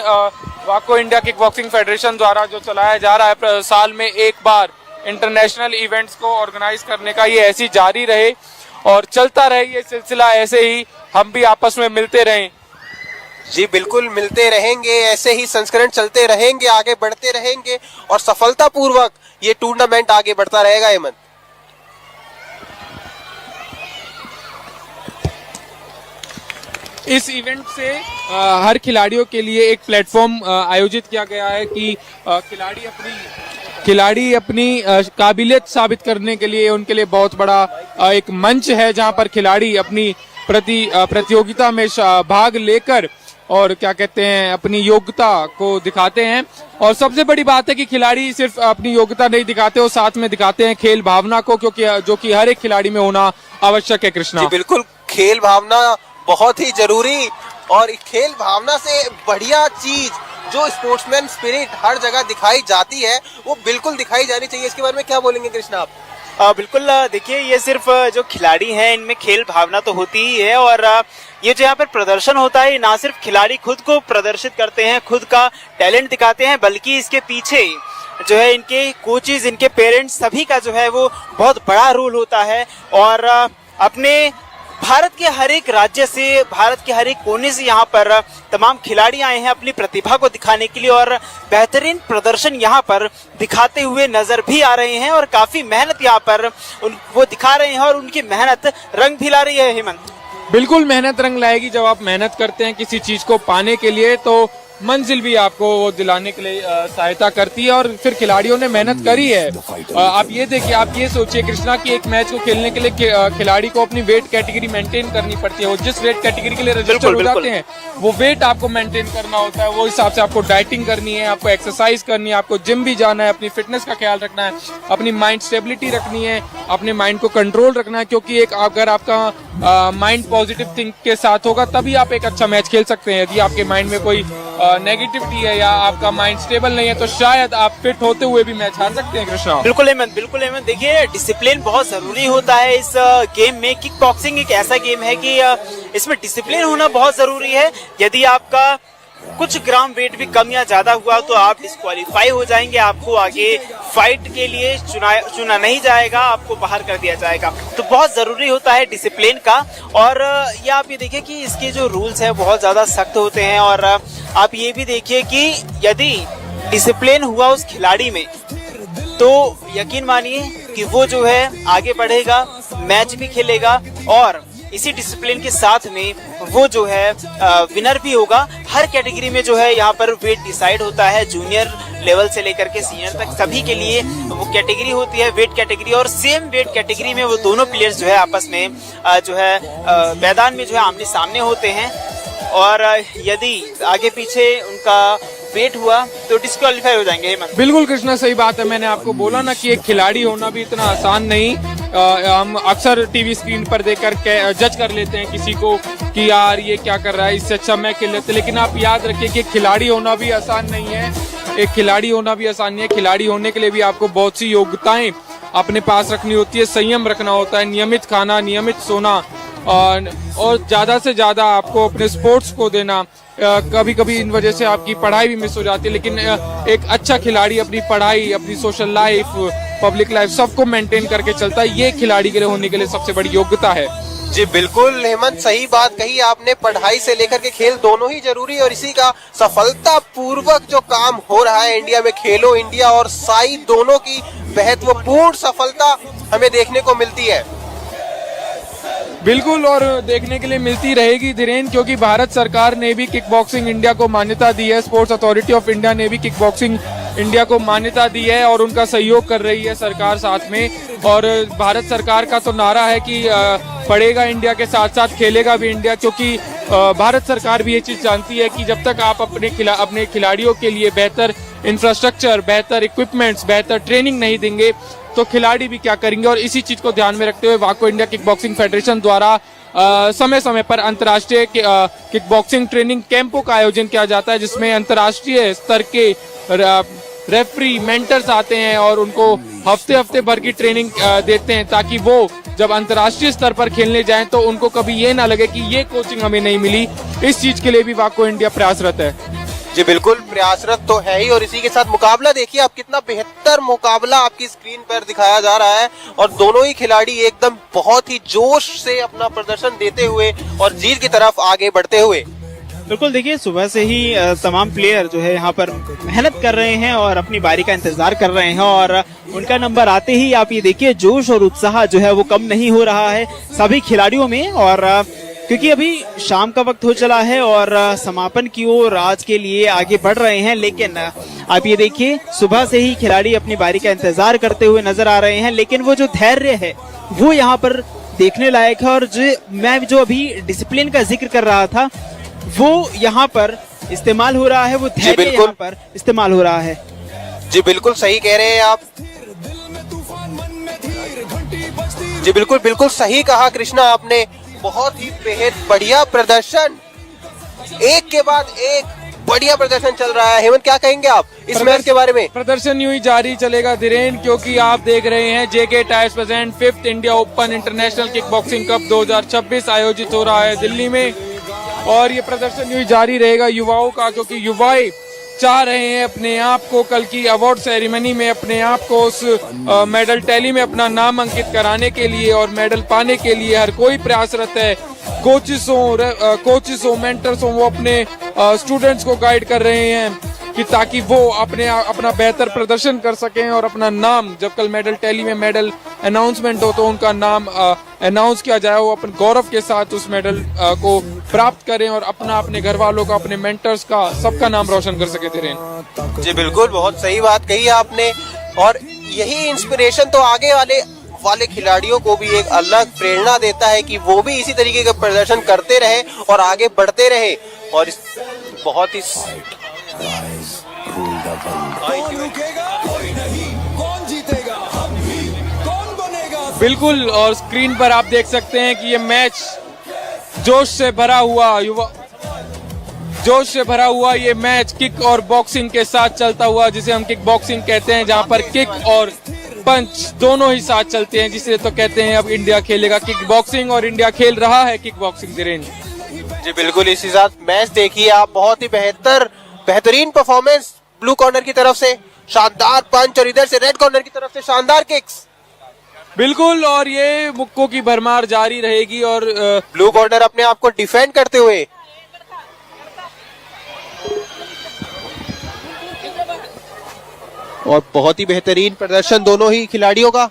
वाको इंडिया किक बॉक्सिंग फेडरेशन द्वारा जो चलाया जा रहा है साल में एक बार इंटरनेशनल इवेंट्स को ऑर्गेनाइज करने का, ये ऐसी जारी रहे और चलता रहे ये सिलसिला, ऐसे ही हम भी आपस में मिलते रहें। जी बिल्कुल, मिलते रहेंगे, ऐसे ही संस्करण चलते रहेंगे, आगे बढ़ते रहेंगे और सफलतापूर्वक ये टूर्नामेंट आगे बढ़ता रहेगा। हेमंत, इस इवेंट से हर खिलाड़ियों के लिए एक प्लेटफॉर्म आयोजित किया गया है कि खिलाड़ी अपनी काबिलियत साबित करने के लिए उनके लिए बहुत बड़ा एक मंच है, जहां पर खिलाड़ी अपनी प्रतियोगिता में भाग लेकर और क्या कहते हैं अपनी योग्यता को दिखाते हैं। और सबसे बड़ी बात है कि खिलाड़ी सिर्फ अपनी योग्यता नहीं दिखाते, वो साथ में दिखाते हैं खेल भावना को, क्योंकि जो कि हर एक खिलाड़ी में होना आवश्यक है। कृष्णा जी बिल्कुल, खेल भावना बहुत ही जरूरी, और खेल भावना से बढ़िया चीज जो स्पोर्ट्समैन स्पिरिट हर जगह दिखाई जाती है वो बिल्कुल दिखाई जानी चाहिए। इसके बारे में क्या बोलेंगे कृष्णा आप? बिल्कुल, देखिए ये सिर्फ जो खिलाड़ी हैं इनमें खेल भावना तो होती ही है, और ये जो यहाँ पर प्रदर्शन होता है ना सिर्फ खिलाड़ी खुद को प्रदर्शित करते हैं, खुद का टैलेंट दिखाते हैं, बल्कि इसके पीछे जो है इनके कोचेज, इनके पेरेंट्स, सभी का जो है वो बहुत बड़ा रोल होता है। और अपने भारत के हर एक राज्य से, भारत के हर एक कोने से यहाँ पर तमाम खिलाड़ी आए हैं अपनी प्रतिभा को दिखाने के लिए, और बेहतरीन प्रदर्शन यहाँ पर दिखाते हुए नजर भी आ रहे हैं, और काफी मेहनत यहाँ पर वो दिखा रहे हैं, और उनकी मेहनत रंग भी ला रही है। हेमंत, बिल्कुल मेहनत रंग लाएगी। जब आप मेहनत करते हैं किसी चीज को पाने के लिए तो मंजिल भी आपको वो दिलाने के लिए सहायता करती है, और फिर खिलाड़ियों ने मेहनत करी है। आप ये देखिए, आप ये सोचिए कृष्णा कि एक मैच को खेलने के लिए खिलाड़ी को अपनी वेट कैटेगरी मेंटेन करनी पड़ती है। वो जिस वेट कैटेगरी के लिए रजिस्टर हो जाते हैं वो वेट आपको मेंटेन करना होता है, वो हिसाब से आपको डाइटिंग करनी है, आपको एक्सरसाइज करनी है, आपको जिम भी जाना है, अपनी फिटनेस का ख्याल रखना है, अपनी माइंड स्टेबिलिटी रखनी है, अपने माइंड को कंट्रोल रखना है, क्योंकि एक अगर आपका माइंड पॉजिटिव थिंक के साथ होगा तभी आप एक अच्छा मैच खेल सकते हैं। यदि आपके माइंड में कोई नेगेटिविटी है या आपका माइंड स्टेबल नहीं है तो शायद आप फिट होते हुए भी मैच हार सकते हैं। कृष्णा, बिल्कुल हेमंत, बिल्कुल हेमंत, देखिए डिसिप्लिन बहुत जरूरी होता है इस गेम में। किक बॉक्सिंग एक ऐसा गेम है कि इसमें डिसिप्लिन होना बहुत जरूरी है। यदि आपका कुछ ग्राम वेट भी कम या ज्यादा हुआ तो आप डिस्क्वालीफाई हो जाएंगे, आपको आगे फाइट के लिए चुना नहीं जाएगा, आपको बाहर कर दिया जाएगा। तो बहुत जरूरी होता है डिसिप्लिन का। और ये आप ये देखिए कि इसके जो रूल्स हैं बहुत ज्यादा सख्त होते हैं, और आप ये भी देखिए कि यदि डिसिप्लिन हुआ उस खिलाड़ी में तो यकीन मानिए कि वो जो है आगे बढ़ेगा, मैच भी खेलेगा, और इसी डिसिप्लिन के साथ में वो जो है विनर भी होगा। हर कैटेगरी में जो है यहाँ पर वेट डिसाइड होता है, जूनियर लेवल से लेकर के सीनियर तक सभी के लिए वो कैटेगरी होती है, वेट कैटेगरी। और सेम वेट कैटेगरी में वो दोनों प्लेयर्स जो है आपस में जो है मैदान में जो है आमने सामने होते हैं, और यदि आगे पीछे उनका वेट हुआ तो डिस्क्वालीफाई हो जाएंगे। हेमंत, बिल्कुल कृष्णा, सही बात है। मैंने आपको बोला ना कि एक खिलाड़ी होना भी इतना आसान नहीं। हम अक्सर टीवी स्क्रीन पर देखकर जज कर लेते हैं किसी को कि यार ये क्या कर रहा है, इससे अच्छा मैं खेल लेते, लेकिन आप याद रखिए कि खिलाड़ी होना भी आसान नहीं है। एक खिलाड़ी होना भी आसान नहीं है। खिलाड़ी होने के लिए भी आपको बहुत सी योग्यताएं अपने पास रखनी होती है, संयम रखना होता है, नियमित खाना, नियमित सोना, और ज्यादा से ज्यादा आपको अपने स्पोर्ट्स को देना। कभी कभी इन वजह से आपकी पढ़ाई भी मिस हो जाती है, लेकिन एक अच्छा खिलाड़ी अपनी पढ़ाई, अपनी सोशल लाइफ, पब्लिक लाइफ सबको मेंटेन करके चलता है। ये खिलाड़ी के लिए होने के लिए सबसे बड़ी योग्यता है। जी बिल्कुल हेमंत, सही बात कही आपने। पढ़ाई से लेकर के खेल दोनों ही जरूरी है, और इसी का सफलता पूर्वक जो काम हो रहा है इंडिया में, खेलो इंडिया और साई दोनों की महत्वपूर्ण सफलता हमें देखने को मिलती है। बिल्कुल, और देखने के लिए मिलती रहेगी धीरेन, क्योंकि भारत सरकार ने भी किक बॉक्सिंग इंडिया को मान्यता दी है। स्पोर्ट्स अथॉरिटी ऑफ इंडिया ने भी किक बॉक्सिंग इंडिया को मान्यता दी है, और उनका सहयोग कर रही है सरकार साथ में। और भारत सरकार का तो नारा है कि पढ़ेगा इंडिया के साथ साथ खेलेगा भी इंडिया, क्योंकि भारत सरकार भी ये चीज जानती है कि जब तक आप अपने खिलाड़ियों के लिए बेहतर इंफ्रास्ट्रक्चर, बेहतर इक्विपमेंट्स, बेहतर ट्रेनिंग नहीं देंगे तो खिलाड़ी भी क्या करेंगे। और इसी चीज को ध्यान में रखते हुए वाको इंडिया किक बॉक्सिंग फेडरेशन द्वारा समय समय पर अंतर्राष्ट्रीय किक बॉक्सिंग ट्रेनिंग कैंपों का आयोजन किया जाता है, जिसमें अंतर्राष्ट्रीय स्तर के रेफरी, मेंटर्स आते हैं और उनको हफ्ते हफ्ते भर की ट्रेनिंग देते हैं, ताकि वो जब अंतर्राष्ट्रीय स्तर पर खेलने जाएं तो उनको कभी ये ना लगे कि ये कोचिंग हमें नहीं मिली। इस चीज के लिए भी वाको इंडिया प्रयासरत है। जी बिल्कुल, प्रयासरत तो है ही, और इसी के साथ मुकाबला देखिए आप, कितना बेहतर मुकाबला आपकी स्क्रीन पर दिखाया जा रहा है, और दोनों ही खिलाड़ी एकदम बहुत ही जोश से अपना प्रदर्शन देते हुए और जीत की तरफ आगे बढ़ते हुए। बिल्कुल, देखिए सुबह से ही तमाम प्लेयर जो है यहाँ पर मेहनत कर रहे हैं और अपनी बारी का इंतजार कर रहे हैं, और उनका नंबर आते ही आप ये देखिए जोश और उत्साह जो है वो कम नहीं हो रहा है सभी खिलाड़ियों में। और क्योंकि अभी शाम का वक्त हो चला है और समापन की ओर आज के लिए आगे बढ़ रहे हैं, लेकिन आप ये देखिए सुबह से ही खिलाड़ी अपनी बारी का इंतजार करते हुए नजर आ रहे हैं, लेकिन वो जो धैर्य है वो यहाँ पर देखने लायक है। और मैं जो अभी डिसिप्लिन का जिक्र कर रहा था वो यहाँ पर इस्तेमाल हो रहा है, वो धैर्य यहाँ पर इस्तेमाल हो रहा है। जी बिल्कुल सही कह रहे हैं आप। जी बिल्कुल, बिल्कुल सही कहा कृष्णा आपने। बहुत ही बेहद बढ़िया प्रदर्शन, एक के बाद एक बढ़िया प्रदर्शन चल रहा है। हेमंत, क्या कहेंगे आप इस मैच के बारे में? प्रदर्शन यूं ही जारी चलेगा धीरेन, क्योंकि आप देख रहे हैं JK tyres present 5th India open international kick boxing cup 2026 आयोजित हो रहा है दिल्ली में, और ये प्रदर्शन यूं ही जारी रहेगा युवाओं का, क्योंकि युवाएं चाह रहे हैं अपने आप को कल की अवार्ड सेरेमनी में अपने आप को उस मेडल टैली में अपना नाम अंकित कराने के लिए और मेडल पाने के लिए हर कोई प्रयासरत है। कोचेस हो मेंटर्स हो, वो अपने स्टूडेंट्स को गाइड कर रहे हैं कि ताकि वो अपना बेहतर प्रदर्शन कर सकें और अपना नाम, जब कल मेडल टैली में मेडल अनाउंसमेंट हो तो उनका नाम अनाउंस किया जाए, वो अपन गौरव के साथ उस मेडल को प्राप्त करें और अपने घर वालों का, अपने मेंटर्स का, सबका नाम रोशन कर सके धीरेन। जी बिल्कुल, बहुत सही बात कही आपने, और यही इंस्पिरेशन तो आगे वाले खिलाड़ियों को भी एक अलग प्रेरणा देता है कि वो भी इसी तरीके का प्रदर्शन करते रहे और आगे बढ़ते रहे। और इस बहुत ही बिल्कुल, और स्क्रीन पर आप देख सकते हैं कि ये मैच जोश से भरा हुआ ये मैच किक और बॉक्सिंग के साथ चलता हुआ, जिसे हम किक बॉक्सिंग कहते हैं, जहां पर किक और पंच दोनों ही साथ चलते हैं, जिसे तो कहते हैं अब इंडिया खेलेगा किक बॉक्सिंग, और इंडिया खेल रहा है किक बॉक्सिंग धीरेन। जी बिल्कुल, इसी साथ मैच देखिए आप, बहुत ही बेहतरीन परफॉर्मेंस ब्लू कॉर्नर की तरफ से, शानदार पंच, और इधर से रेड कॉर्नर की तरफ से शानदार किक्स। बिल्कुल, और ये मुक्कों की भरमार जारी रहेगी, और ब्लू कॉर्नर अपने आप को डिफेंड करते हुए। और बहुत ही बेहतरीन प्रदर्शन दोनों ही खिलाड़ियों का,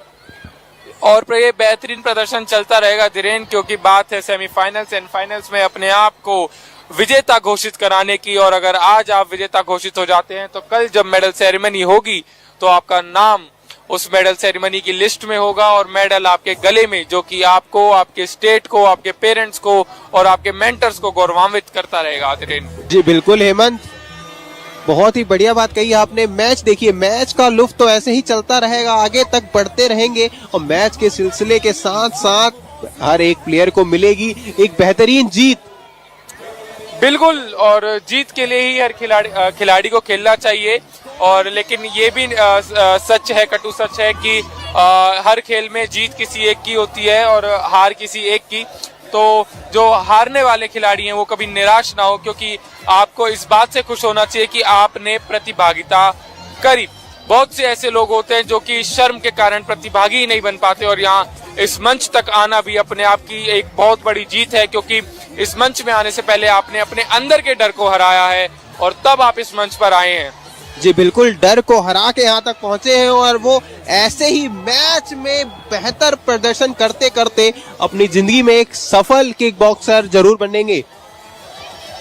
और ये बेहतरीन प्रदर्शन चलता रहेगा धीरेन, क्योंकि बात है सेमीफाइनल्स एंड फाइनल्स में अपने आप को विजेता घोषित कराने की। और अगर आज आप विजेता घोषित हो जाते हैं तो कल जब मेडल सेरेमनी होगी तो आपका नाम उस मेडल सेरेमनी की लिस्ट में होगा, और मेडल आपके गले में, जो कि आपको, आपके स्टेट को, आपके पेरेंट्स को और आपके मेंटर्स को गौरवान्वित करता रहेगा धीरेन। जी बिल्कुल हेमंत, बहुत ही बढ़िया बात कही आपने। मैच देखिए, मैच का लुत्फ तो ऐसे ही चलता रहेगा, आगे तक बढ़ते रहेंगे, और मैच के सिलसिले के साथ साथ हर एक प्लेयर को मिलेगी एक बेहतरीन जीत। बिल्कुल, और जीत के लिए ही हर खिलाड़ी को खेलना चाहिए। और लेकिन ये भी सच है, कटु सच है कि हर खेल में जीत किसी एक की होती है और हार किसी एक की। तो जो हारने वाले खिलाड़ी हैं वो कभी निराश ना हो, क्योंकि आपको इस बात से खुश होना चाहिए कि आपने प्रतिभागिता करी। बहुत से ऐसे लोग होते हैं जो कि शर्म के कारण प्रतिभागी ही नहीं बन पाते, और यहाँ इस मंच तक आना भी अपने आप की एक बहुत बड़ी जीत है, क्योंकि इस मंच में आने से पहले आपने अपने अंदर के डर को हराया है और तब आप इस मंच पर आए हैं। जी बिल्कुल, डर को हरा के यहाँ तक पहुंचे हैं, और वो ऐसे ही मैच में बेहतर प्रदर्शन करते करते अपनी जिंदगी में एक सफल किक बॉक्सर जरूर बनेंगे।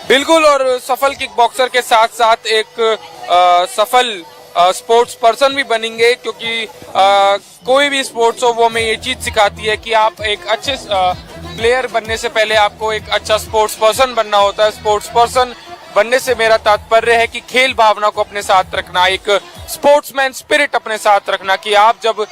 बिल्कुल, और सफल किक बॉक्सर के साथ साथ एक सफल स्पोर्ट्स पर्सन भी बनेंगे, क्योंकि कोई भी स्पोर्ट्स हो वो हमें ये चीज सिखाती है कि आप एक अच्छे प्लेयर बनने से पहले आपको एक अच्छा स्पोर्ट्स पर्सन बनना होता है। स्पोर्ट्स पर्सन बनने से मेरा तात्पर्य है कि खेल भावना को अपने साथ रखना, एक स्पोर्ट्समैन स्पिरिट अपने साथ रखना, कि आप जब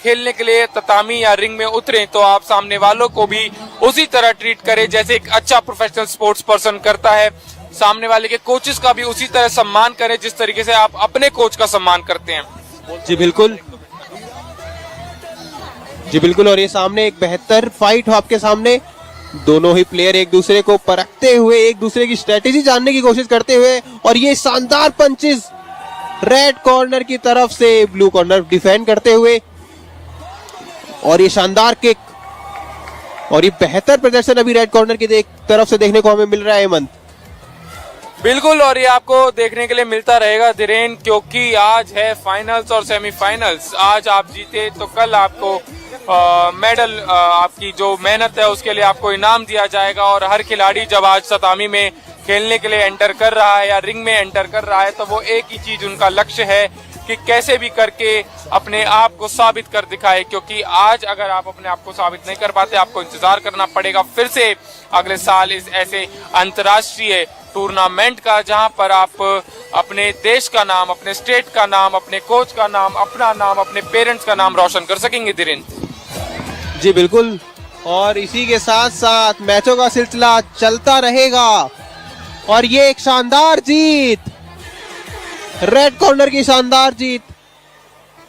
खेलने के लिए ततामी या रिंग में उतरें तो आप सामने वालों को भी उसी तरह ट्रीट करें जैसे एक अच्छा प्रोफेशनल स्पोर्ट्स पर्सन करता है। सामने वाले के कोचेस का भी उसी तरह सम्मान करें जिस तरीके से आप अपने कोच का सम्मान करते हैं। जी बिल्कुल, जी बिल्कुल, और ये सामने एक बेहतर फाइट हो आपके सामने, दोनों ही प्लेयर एक दूसरे को परखते हुए, एक दूसरे की स्ट्रेटेजी जानने की कोशिश करते हुए, और ये शानदार पंचेस रेड कॉर्नर की तरफ से, ब्लू कॉर्नर डिफेंड करते हुए, और ये शानदार किक, और ये बेहतर प्रदर्शन अभी रेड कॉर्नर की तरफ से देखने को हमें मिल रहा है हेमंत। बिल्कुल, और ये आपको देखने के लिए मिलता रहेगा धीरेन, क्योंकि आज है फाइनल्स और सेमीफाइनल्स। आज आप जीते तो कल आपको मेडल, आपकी जो मेहनत है उसके लिए आपको इनाम दिया जाएगा। और हर खिलाड़ी जब आज सतामी में खेलने के लिए एंटर कर रहा है या रिंग में एंटर कर रहा है, तो वो एक ही चीज उनका लक्ष्य है कि कैसे भी करके अपने आप को साबित कर दिखाए। क्योंकि आज अगर आप अपने आप को साबित नहीं कर पाते, आपको इंतजार करना पड़ेगा फिर से अगले साल इस ऐसे अंतर्राष्ट्रीय टूर्नामेंट का, जहां पर आप अपने देश का नाम, अपने स्टेट का नाम, अपने कोच का नाम, अपना नाम, अपने पेरेंट्स का नाम रोशन कर सकेंगे धीरेन। जी बिल्कुल, और इसी के साथ साथ मैचों का सिलसिला चलता रहेगा, और ये एक शानदार जीत, रेड कॉर्नर की शानदार जीत,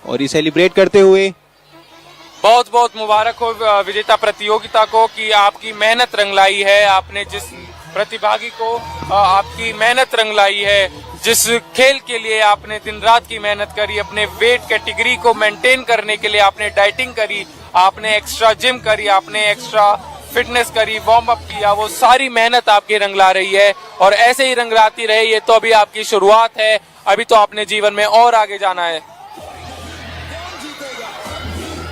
और ये सेलिब्रेट करते हुए बहुत बहुत मुबारक हो विजेता प्रतियोगिता को कि आपकी मेहनत रंग लाई है। आपने जिस प्रतिभागी को आपकी मेहनत रंग लाई है, जिस खेल के लिए आपने दिन रात की मेहनत करी, अपने वेट कैटेगरी को मेंटेन करने के लिए आपने डाइटिंग करी, आपने एक्स्ट्रा जिम करी, आपने एक्स्ट्रा फिटनेस करी, वार्म अप किया, वो सारी मेहनत आपकी रंग ला रही है। और ऐसे ही रंग लाती रहे, ये तो अभी आपकी शुरुआत है, अभी तो आपने जीवन में और आगे जाना है।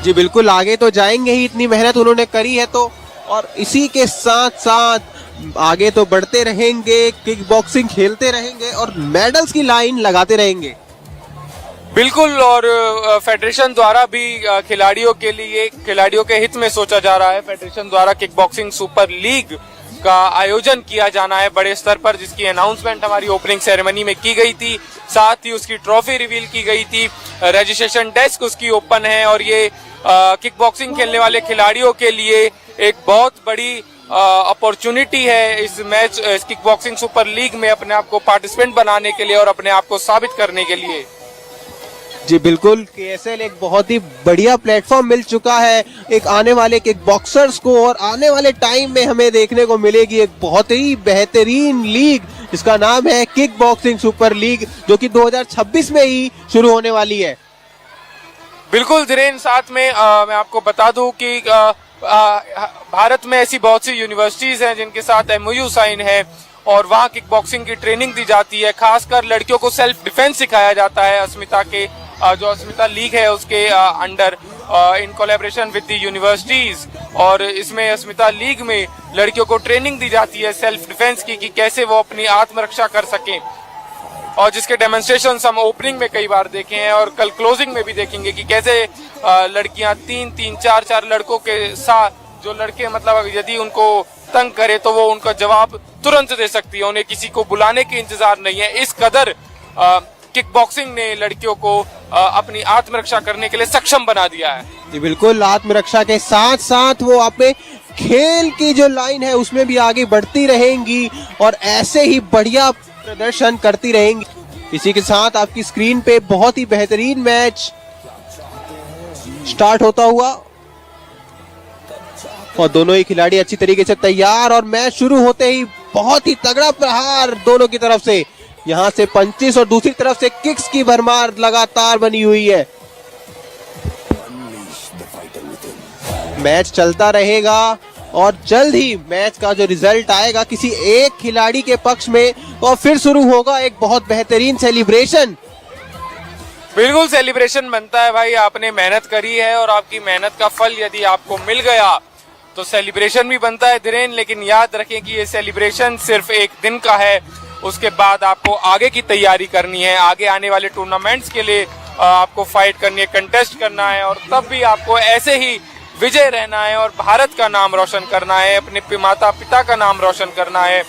जी बिल्कुल, आगे तो जाएंगे ही, इतनी मेहनत उन्होंने करी है तो, और इसी के साथ साथ आगे तो बढ़ते रहेंगे, किक बॉक्सिंग खेलते रहेंगे और मेडल्स की लाइन लगाते रहेंगे। बिल्कुल, और फेडरेशन द्वारा भी खिलाड़ियों के लिए, खिलाड़ियों के हित में सोचा जा रहा है। फेडरेशन द्वारा किक बॉक्सिंग सुपर लीग का आयोजन किया जाना है बड़े स्तर पर, जिसकी अनाउंसमेंट हमारी ओपनिंग सेरेमनी में की गई थी। साथ ही उसकी ट्रॉफी रिवील की गई थी, रजिस्ट्रेशन डेस्क उसकी ओपन है, और ये किक बॉक्सिंग खेलने वाले खिलाड़ियों के लिए एक बहुत बड़ी अपॉर्चुनिटी है इस मैच, इस किक बॉक्सिंग सुपर लीग में अपने आप को पार्टिसिपेंट बनाने के लिए और अपने आप को साबित करने के लिए। जी बिल्कुल, KSL एक बहुत ही बढ़िया प्लेटफॉर्म मिल चुका है एक आने वाले किक बॉक्सर्स को, और आने वाले टाइम में हमें देखने को मिलेगी एक बहुत ही बेहतरीन लीग, जिसका नाम है किक बॉक्सिंग सुपर लीग, जो कि 2026 में ही शुरू होने वाली है। बिल्कुल धीरेन, साथ में मैं आपको बता दूं कि भारत में ऐसी बहुत सी यूनिवर्सिटीज हैं जिनके साथ MOU साइन है, और वहाँ किक बॉक्सिंग की ट्रेनिंग दी जाती है। खासकर लड़कियों को सेल्फ डिफेंस सिखाया जाता है अस्मिता के, जो अस्मिता लीग है उसके under, in collaboration with the universities. और इसमें अस्मिता लीग में लड़कियों को ट्रेनिंग दी जाती है सेल्फ डिफेंस की, कि कैसे वो अपनी आत्मरक्षा कर सकें, और जिसके डेमोन्स्ट्रेशन हम ओपनिंग में कई बार देखे हैं, और कल क्लोजिंग में भी देखेंगे कि कैसे लड़कियां 3-3, 4-4 लड़कों के साथ, जो लड़के मतलब यदि उनको तंग करे तो वो उनका जवाब तुरंत दे सकती है, उन्हें किसी को बुलाने की इंतजार नहीं है। इस कदर किक बॉक्सिंग ने लड़कियों को अपनी आत्मरक्षा करने के लिए सक्षम बना दिया है। जी बिल्कुल, आत्मरक्षा के साथ साथ वो अपने खेल की जो लाइन है उसमें भी आगे बढ़ती रहेंगी, और ऐसे ही बढ़िया प्रदर्शन करती रहेंगी। इसी के साथ आपकी स्क्रीन पे बहुत ही बेहतरीन मैच स्टार्ट होता हुआ, और दोनों ही खिलाड़ी अच्छी तरीके से तैयार, और मैच शुरू होते ही बहुत ही तगड़ा प्रहार दोनों की तरफ से, यहां से पंचेस और दूसरी तरफ से किक्स की भरमार लगातार बनी हुई है। मैच चलता रहेगा, और जल्द ही मैच का जो रिजल्ट आएगा किसी एक खिलाड़ी के पक्ष में, और फिर शुरू होगा एक बहुत बेहतरीन सेलिब्रेशन। बिल्कुल सेलिब्रेशन बनता है भाई, आपने मेहनत करी है और आपकी मेहनत का फल यदि आपको मिल गया तो सेलिब्रेशन भी बनता है धीरेन। लेकिन याद रखें कि ये सेलिब्रेशन सिर्फ एक दिन का है, उसके बाद आपको आगे की तैयारी करनी है, आगे आने वाले टूर्नामेंट्स के लिए आपको फाइट करनी है, कंटेस्ट करना है, और तब भी आपको ऐसे ही विजय रहना है और भारत का नाम रोशन करना है, अपने माता पिता का नाम रोशन करना है।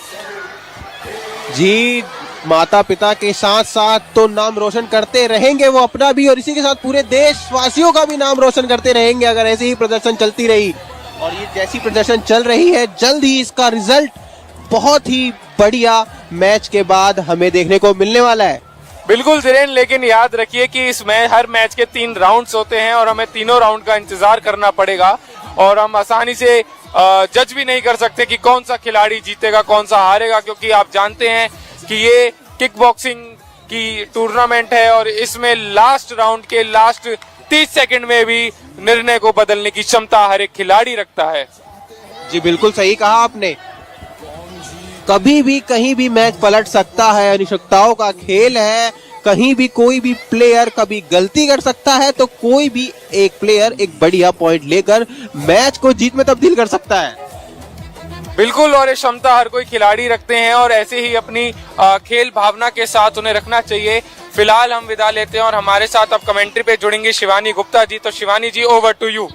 जी, माता पिता के साथ साथ तो नाम रोशन करते रहेंगे वो अपना भी, और इसी के साथ पूरे देशवासियों का भी नाम रोशन करते रहेंगे अगर ऐसे ही प्रदर्शन चलती रही। और ये जैसी प्रदर्शन चल रही है, जल्द ही इसका रिजल्ट बहुत ही बढ़िया मैच के बाद हमें देखने को मिलने वाला है। बिल्कुल धीरेन, लेकिन याद रखिए कि इसमें हर मैच के 3 राउंड्स होते हैं और हमें तीनों राउंड का इंतजार करना पड़ेगा और हम आसानी से जज भी नहीं कर सकते कि कौन सा खिलाड़ी जीतेगा कौन सा हारेगा, क्योंकि आप जानते हैं कि ये किक बॉक्सिंग की टूर्नामेंट है और इसमें लास्ट राउंड के लास्ट 30 सेकंड में भी निर्णय को बदलने की क्षमता हर एक खिलाड़ी रखता है। जी बिल्कुल सही कहा आपने, कभी भी कहीं भी मैच पलट सकता है, अनिश्चितताओं का खेल है, कहीं भी कोई भी प्लेयर कभी गलती कर सकता है तो कोई भी एक प्लेयर एक बढ़िया पॉइंट लेकर मैच को जीत में तब्दील कर सकता है। बिल्कुल, और ये क्षमता हर कोई खिलाड़ी रखते हैं और ऐसे ही अपनी खेल भावना के साथ उन्हें रखना चाहिए। फिलहाल हम विदा लेते हैं और हमारे साथ अब कमेंट्री पे जुड़ेंगे शिवानी गुप्ता जी। तो शिवानी जी, ओवर टू यू।